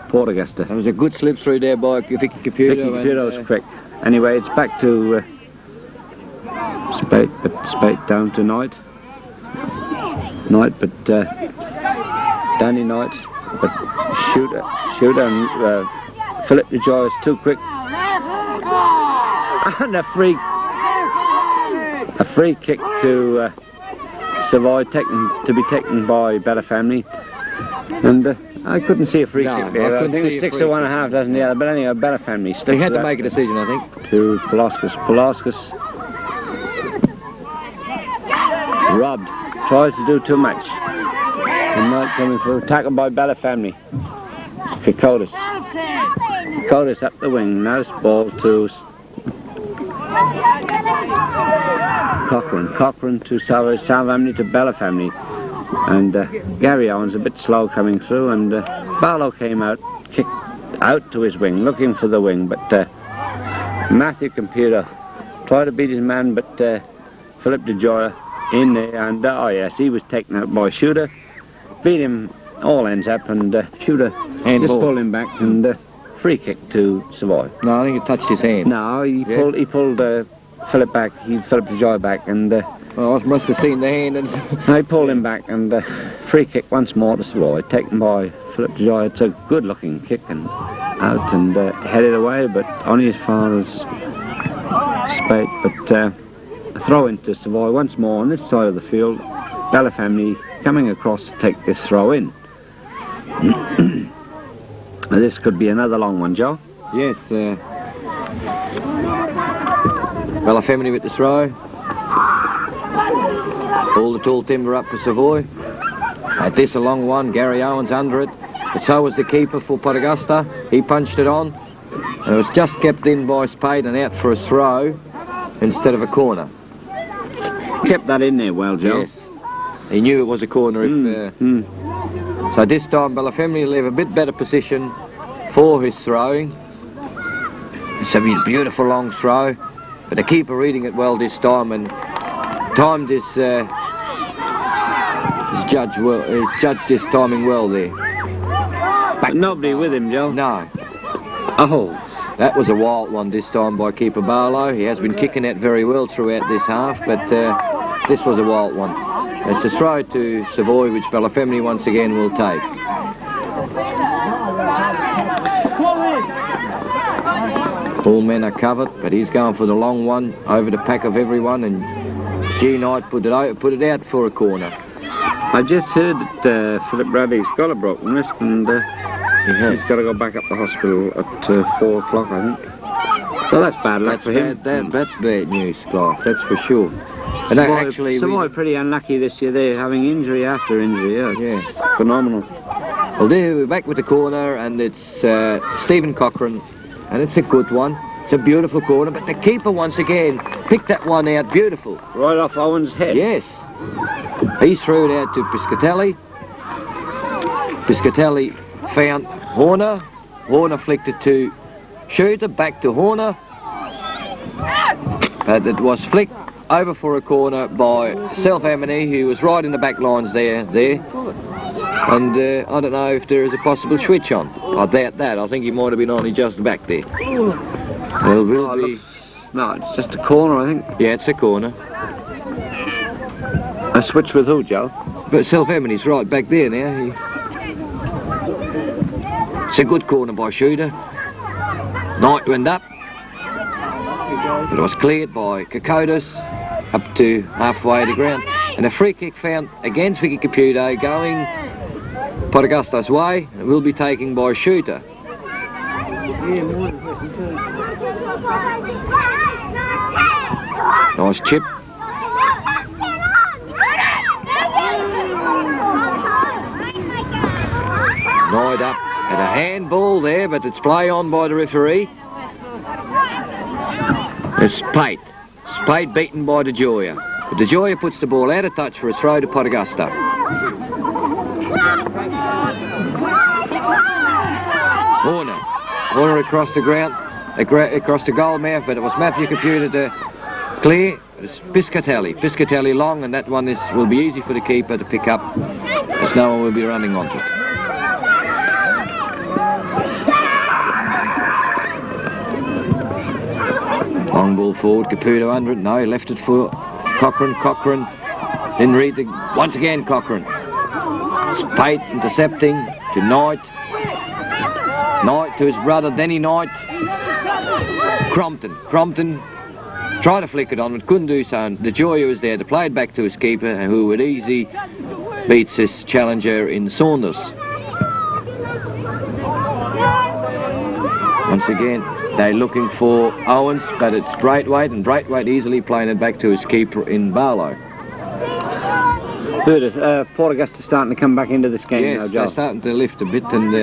Port Augusta. There was a good slip through there by Vicky Caputo. Vicky Caputo's quick. Anyway, it's back to Spate, but Spate down to Knight. Knight, but Danny Knight, but Shooter and Philip DeJoy is too quick. And a free kick to Savoy, to be taken by Belafamily. And I couldn't see a free kick there. I think it's 6 to 1.5, doesn't the other? But anyway, Belafamily sticks. They had to make a decision, I think. To Pulaskis. Pulaskis robbed. Tries to do too much. And not coming through. Tackled by Belafamily. Kokotis. Kokotis up the wing. Nice ball to Cochrane. Cochrane to Savoy. Savoy to Belafamily. And Gary Owens a bit slow coming through, and Barlow came out, kicked out to his wing, looking for the wing, but Matthew Computer tried to beat his man, but Philip DeJoy in there, and oh yes, he was taken out by Shooter, beat him all ends up, and Shooter just pulled him back, and free kick to Savoy. No, I think it touched his hand. No, he pulled Philip DeJoy back, and I must have seen the hand. And I pulled him back, and free kick once more to Savoy, taken by Philip DeJoy. It's a good-looking kick, and out and headed away, but only as far as Spate. But a throw into Savoy once more on this side of the field. Belafamily coming across to take this throw in. This could be another long one, Joe. Yes. Belafamily with the throw. All the tall timber up for Savoy. At this a long one, Gary Owens under it. But so was the keeper for Port Augusta. He punched it on. And it was just kept in by Spade and out for a throw instead of a corner. Kept that in there well, Joe. Yes. He knew it was a corner. So this time Belafamily will have a bit better position for his throwing. It's a beautiful long throw. But the keeper reading it well this time and timed his judged his timing well there. But nobody with him, Joe. No. Oh. That was a wild one this time by keeper Barlow. He has been kicking it very well throughout this half, but this was a wild one. It's a throw to Savoy, which Belafamily once again will take. All men are covered, but he's going for the long one over the pack of everyone, and G Knight put it out for a corner. I just heard that Philip Radley's got a broken wrist, and he's got to go back up the hospital at 4 o'clock, I think. So that's bad luck That's for him. that's bad news, Clive, that's for sure. And they actually... Savoy pretty unlucky this year. They're having injury after injury. Yeah, it's phenomenal. Well, there we're back with the corner, and it's Stephen Cochrane, and it's a good one. It's a beautiful corner, but the keeper once again picked that one out beautiful. Right off Owen's head. Yes. He threw it out to Piscatelli. Piscatelli found Horner. Horner flicked it to Shooter, back to Horner. But it was flicked over for a corner by Self-Amity, who was right in the back lines there. And I don't know if there is a possible switch on. I doubt that. I think he might have been only just back there. Well, no, it's just a corner, I think. Yeah, it's a corner. A switch with who, Joe? But Self-Amity's right back there now. It's a good corner by Shooter. Knight went up. It was cleared by Kokotis up to halfway to ground. And a free kick found against Vicky Caputo going Augusta's way. It will be taken by Shooter. Nice chip. Knight up at a handball there, but it's play on by the referee. It's Spate. Spate beaten by De Gioia. But De Gioia puts the ball out of touch for a throw to Augusta. Horner across the ground, across the goal mouth, but it was Matthew Caputo to clear. It's Piscatelli long, and that one will be easy for the keeper to pick up, as no one will be running onto it. Long ball forward, Caputo under it. No, he left it for Cochrane. Cochrane didn't read the... Once again, Cochrane. Spate intercepting to Knight. Knight to his brother, Denny Knight. Crompton tried to flick it on, but couldn't do so. And De Gioia was there to play it back to his keeper, who would easy beats his challenger in Saunders. Once again, they're looking for Owens, but it's Braithwaite, and Braithwaite easily playing it back to his keeper in Barlow. Good. Port Augusta starting to come back into this game now, Yes, Joe. they're starting to lift a bit, and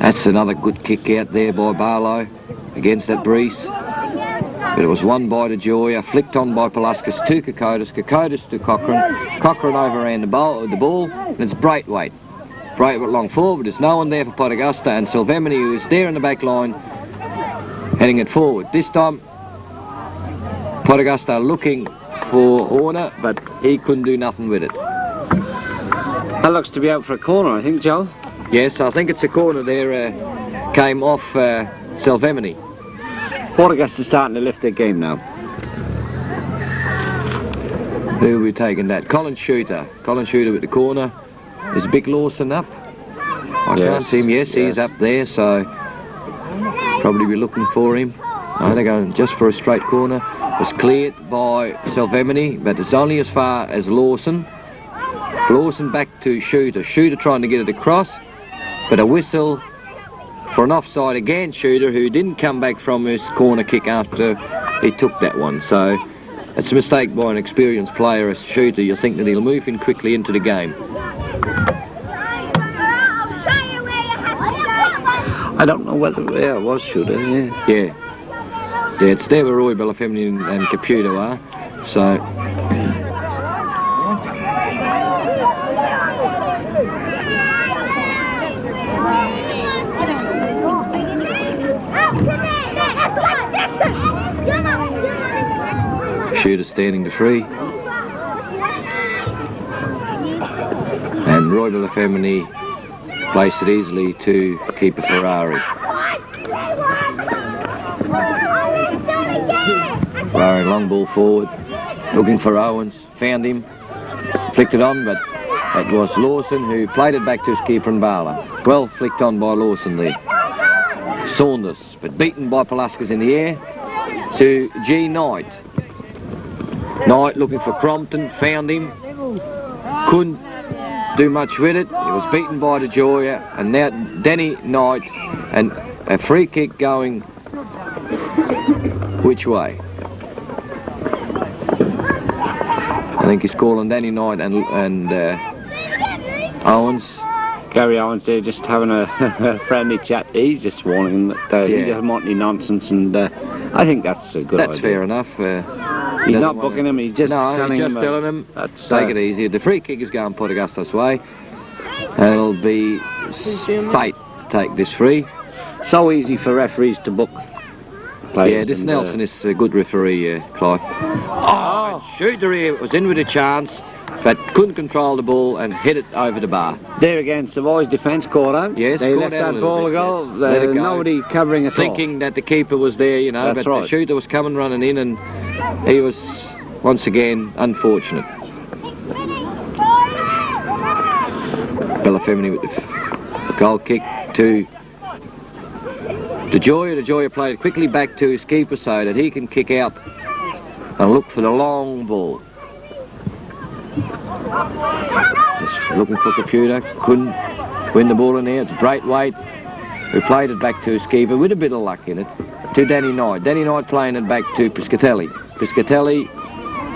that's another good kick out there by Barlow against that breeze. But it was won by De Gioia, flicked on by Paluskas to Kokotis to Cochrane. Cochrane overran the ball, and it's Braithwaite. Braithwaite long forward, there's no one there for Port Augusta, and Self-Amity, who is there in the back line, heading it forward. This time, Port Augusta looking for Horner, but he couldn't do nothing with it. That looks to be out for a corner, I think, Joe. Yes, I think it's a corner there, came off Self-Amity. Port Augusta's starting to lift their game now. Who will be taking that? Colin Shooter. Colin Shooter with the corner. Is Big Lawson up? I can't see him. Yes, he's up there, so probably be looking for him. No, they're going just for a straight corner. It was cleared by Self-Amity, but it's only as far as Lawson. Lawson back to Shooter. Shooter trying to get it across, but a whistle for an offside against Shooter, who didn't come back from his corner kick after he took that one. So it's a mistake by an experienced player as Shooter. You think that he'll move in quickly into the game. I don't know whether... Yeah, it was Shooter, yeah. Yeah, it's there where Roy Belafemini and Caputo are. So... Shooter standing to free. And Roy Belafemini placed it easily to keeper Ferrari. Ferrari long ball forward, looking for Owens, found him, flicked it on, but it was Lawson who played it back to his keeper in Barlow. Well flicked on by Lawson there. Saunders, but beaten by Paluskas in the air to G. Knight. Knight looking for Crompton, found him, couldn't do much with it. He was beaten by De Gioia, and now Denny Knight and a free kick going which way? I think he's calling Danny Knight and Owens. Gary Owens there just having a friendly chat. He's just warning them that he doesn't want any nonsense, and I think that's a good idea. That's fair enough. He's not booking him, he's just telling him, take it easy. The free kick is going Port Augusta's way, and it'll be Spate to take this free. So easy for referees to book players. Yeah, this Nelson is a good referee, Clive. Oh, Shooter here was in with a chance, but couldn't control the ball and hit it over the bar. There again, Savoy's defence caught out. Yes, they left that ball to go. Nobody covering at all. Thinking that the keeper was there, you know, That's but right. the shooter was coming running in, and he was once again unfortunate. Belafemini with the goal kick to DeGioia. DeGioia played it quickly back to his keeper so that he can kick out and look for the long ball. Just looking for Computer, couldn't win the ball in there. It's Braithwaite who played it back to his keeper with a bit of luck in it, to Danny Knight. Danny Knight playing it back to Piscatelli. Piscatelli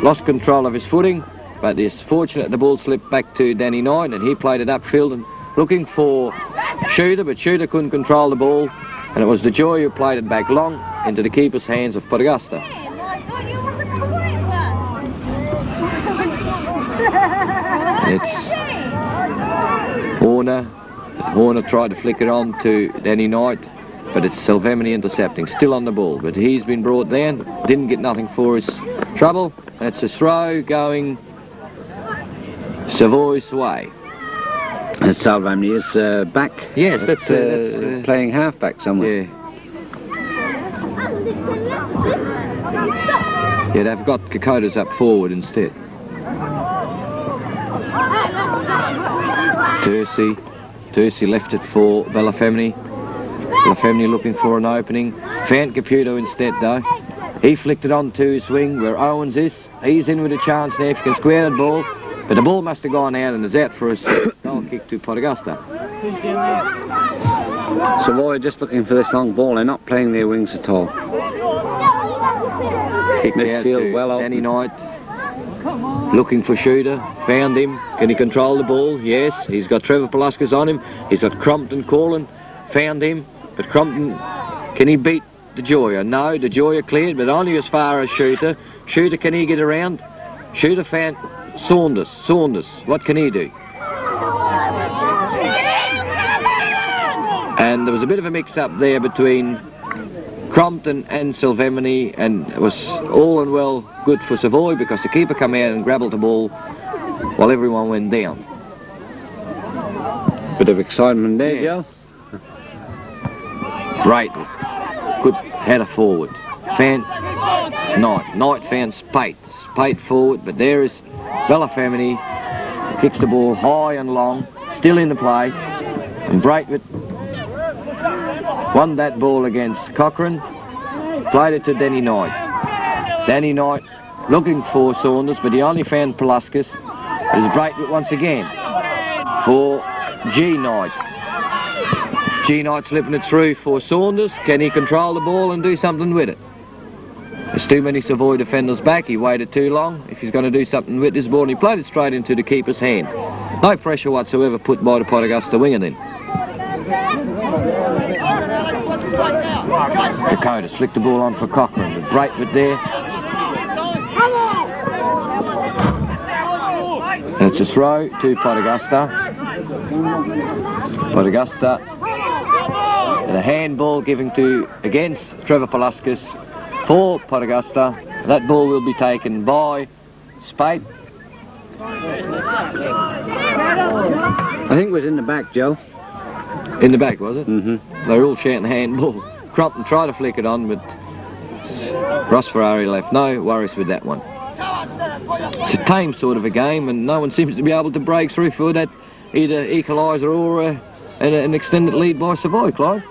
lost control of his footing, but it's fortunate the ball slipped back to Danny Knight, and he played it upfield and looking for Shooter, but Shooter couldn't control the ball, and it was DeJoy who played it back long into the keeper's hands of Port Augusta. It's Horner. Horner tried to flick it on to Danny Knight, but it's Silvemini intercepting, still on the ball, but he's been brought down, didn't get nothing for his trouble, and it's a throw going Savoy's way. And Silvemini is back. Yes, that's playing half-back somewhere. Yeah. Yeah, they've got Kokotas up forward instead. Tercy left it for Belafemini. Belafemini looking for an opening. Found Caputo instead though. He flicked it on to his wing where Owens is. He's in with a chance now if he can square the ball. But the ball must have gone out and is out for a goal kick to Port Augusta. Savoy just looking for this long ball. They're not playing their wings at all. Kicked Midfield out to well open. Danny Knight. Looking for Shooter, found him. Can he control the ball? Yes, he's got Trevor Paluskas on him. He's got Crompton calling, found him. But Crompton, can he beat DeGioia? No, DeGioia cleared, but only as far as Shooter. Shooter, can he get around? Shooter found Saunders. Saunders, what can he do? And there was a bit of a mix-up there between Crompton and Silvemini, and it was all and well good for Savoy because the keeper come out and grabbed the ball while everyone went down. Bit of excitement there, Joe. Radley, good header forward. Knight found Spate forward, but there is Belafemini, kicks the ball high and long, still in the play, and Braithwaite won that ball against Cochrane, played it to Danny Knight. Danny Knight looking for Saunders, but he only found Paluskas. It is Braithwaite once again for G Knight. G Knight slipping it through for Saunders. Can he control the ball and do something with it? There's too many Savoy defenders back. He waited too long. If he's going to do something with this ball, and he played it straight into the keeper's hand. No pressure whatsoever put by the Port Augusta winger then. Dakota flicked the ball on for Cochrane with Braithwaite there. It's a throw to Port Augusta. Port Augusta and a handball given to against Trevor Paluskas for Port Augusta. That ball will be taken by Spate. I think it was in the back, Joe. In the back, was it? Mm-hmm. They were all shouting handball. Crompton tried to flick it on, but Ross Ferrari left. No worries with that one. It's a tame sort of a game, and no one seems to be able to break through for that either equaliser or an extended lead by Savoy, Clive.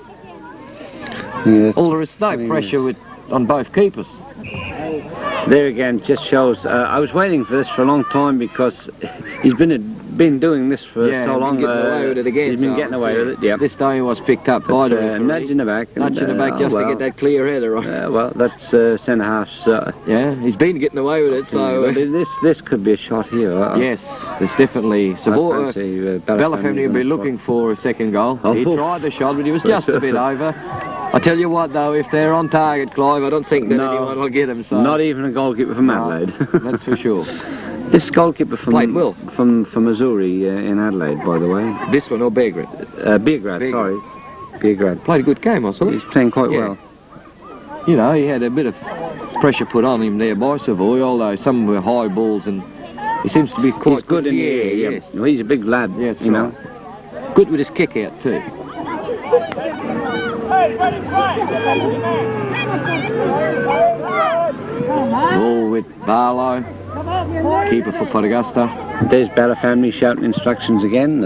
Yes. All there is no pressure on both keepers. There again, just shows. I was waiting for this for a long time because he's been a been doing this for Yeah, so long. Getting away with it again. He's been so getting away with it, yeah. This time he was picked up by the referee. nudge in the back. Nudge in the back just to get that clear header on. Well, that's centre half's. Yeah, he's been getting away with it, so... this could be a shot here. Yes, it's definitely... Savoy, Belafemni will be looking for a second goal. He tried the shot, but he was just a bit over. I tell you what, though, if they're on target, Clive, I don't think that anyone will get him. So. Not even a goalkeeper from Adelaide. That's for sure. This goalkeeper from Missouri in Adelaide, by the way. This one or Belgrade? Belgrade, sorry. Belgrade. Played a good game, I thought. He's playing quite well. You know, he had a bit of pressure put on him there by Savoy, although some were high balls, and he seems to be quite good in the air. Yeah. Yes. Well, he's a big lad, you know. Good with his kick out too. Ball with Barlow, keeper for Port Augusta. There's Belafemni shouting instructions again.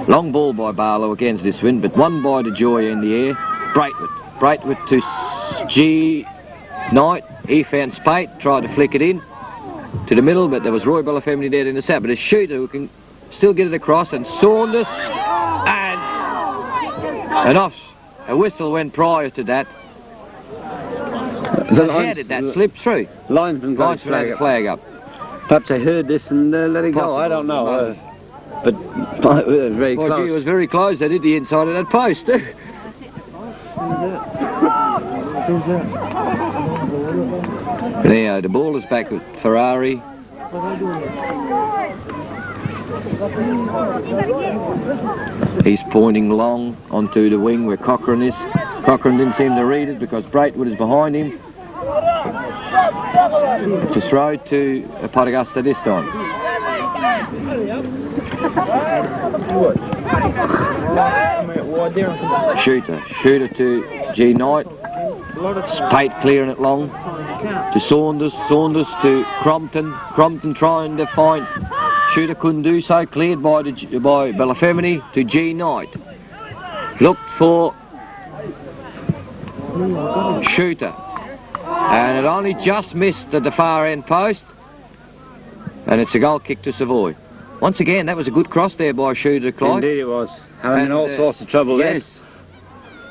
Long ball by Barlow against this wind, but one by the Joy in the air. Braithwaite to G. Knight. He found Spate, tried to flick it in to the middle, but there was Roy Belafemni there in the set. But a shooter who can still get it across, and Saunders, and off. A whistle went prior to that. How did that slip through? Linesman got the flag up. Perhaps they heard this and let it go. I don't know. But it was very close. Gee, it was very close. They did the inside of that post. Now the ball is back with Ferrari. He's pointing long onto the wing where Cochrane is. Cochrane didn't seem to read it because Braithwaite is behind him. It's a throw to Port Augusta this time. Shooter to G. Knight. Spate clearing it long to Saunders. Saunders to Crompton. Crompton trying to find. Shooter couldn't do so. Cleared by Belafemni to G. Knight. Looked for Shooter. And it only just missed at the far end post. And it's a goal kick to Savoy. Once again, that was a good cross there by Shooter, Clive. Indeed it was. Having all sorts of trouble there. Yes.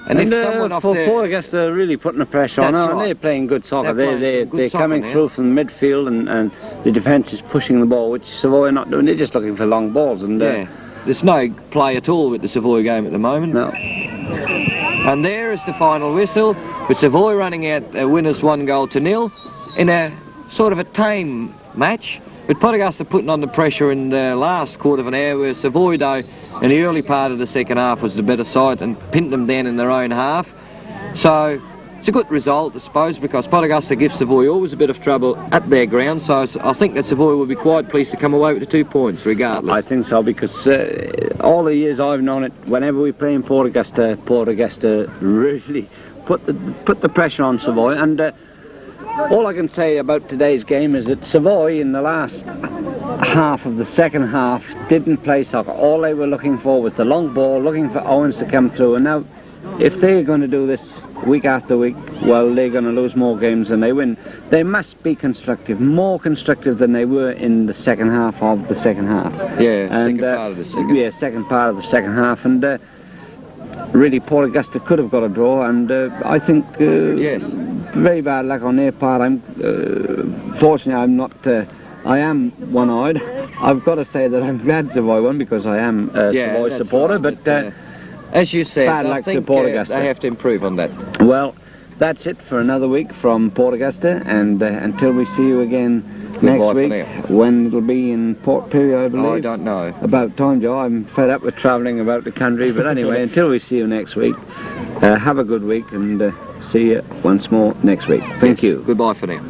And if someone off there... Port Augusta really putting the pressure on, and they're playing good soccer. They're coming through from the midfield, and the defence is pushing the ball, which Savoy are not doing. They're just looking for long balls. And there's no play at all with the Savoy game at the moment. No. And there is the final whistle, with Savoy running out winners 1-0 in a sort of a tame match. With Port Augusta putting on the pressure in the last quarter of an hour, where Savoy, though, in the early part of the second half was the better side and pinned them down in their own half. So it's a good result, I suppose, because Port Augusta gives Savoy always a bit of trouble at their ground. So I think that Savoy will be quite pleased to come away with the 2 points, regardless. I think so, because all the years I've known it, whenever we play in Port Augusta really put the pressure on Savoy. And all I can say about today's game is that Savoy, in the last half of the second half, didn't play soccer. All they were looking for was the long ball, looking for Owens to come through. And now, if they're going to do this week after week, well, they're going to lose more games than they win. They must be constructive, more constructive than they were in the second half of the second half. Yeah, second part of the second. Yeah, second part of the second half. And really, Port Augusta could have got a draw, and I think yes, very bad luck on their part. Fortunately, I'm not. I am one-eyed. I've got to say that I'm glad Savoy won, because I am a Savoy supporter. Right, but as you said, bad luck to Port Augusta. They have to improve on that. Well, that's it for another week from Port Augusta, and until we see you again next week, when it'll be in Port Pirie, I believe. I don't know. About time, Joe. I'm fed up with travelling about the country, but anyway, until we see you next week, have a good week, and see you once more next week. Thank you. Goodbye for now.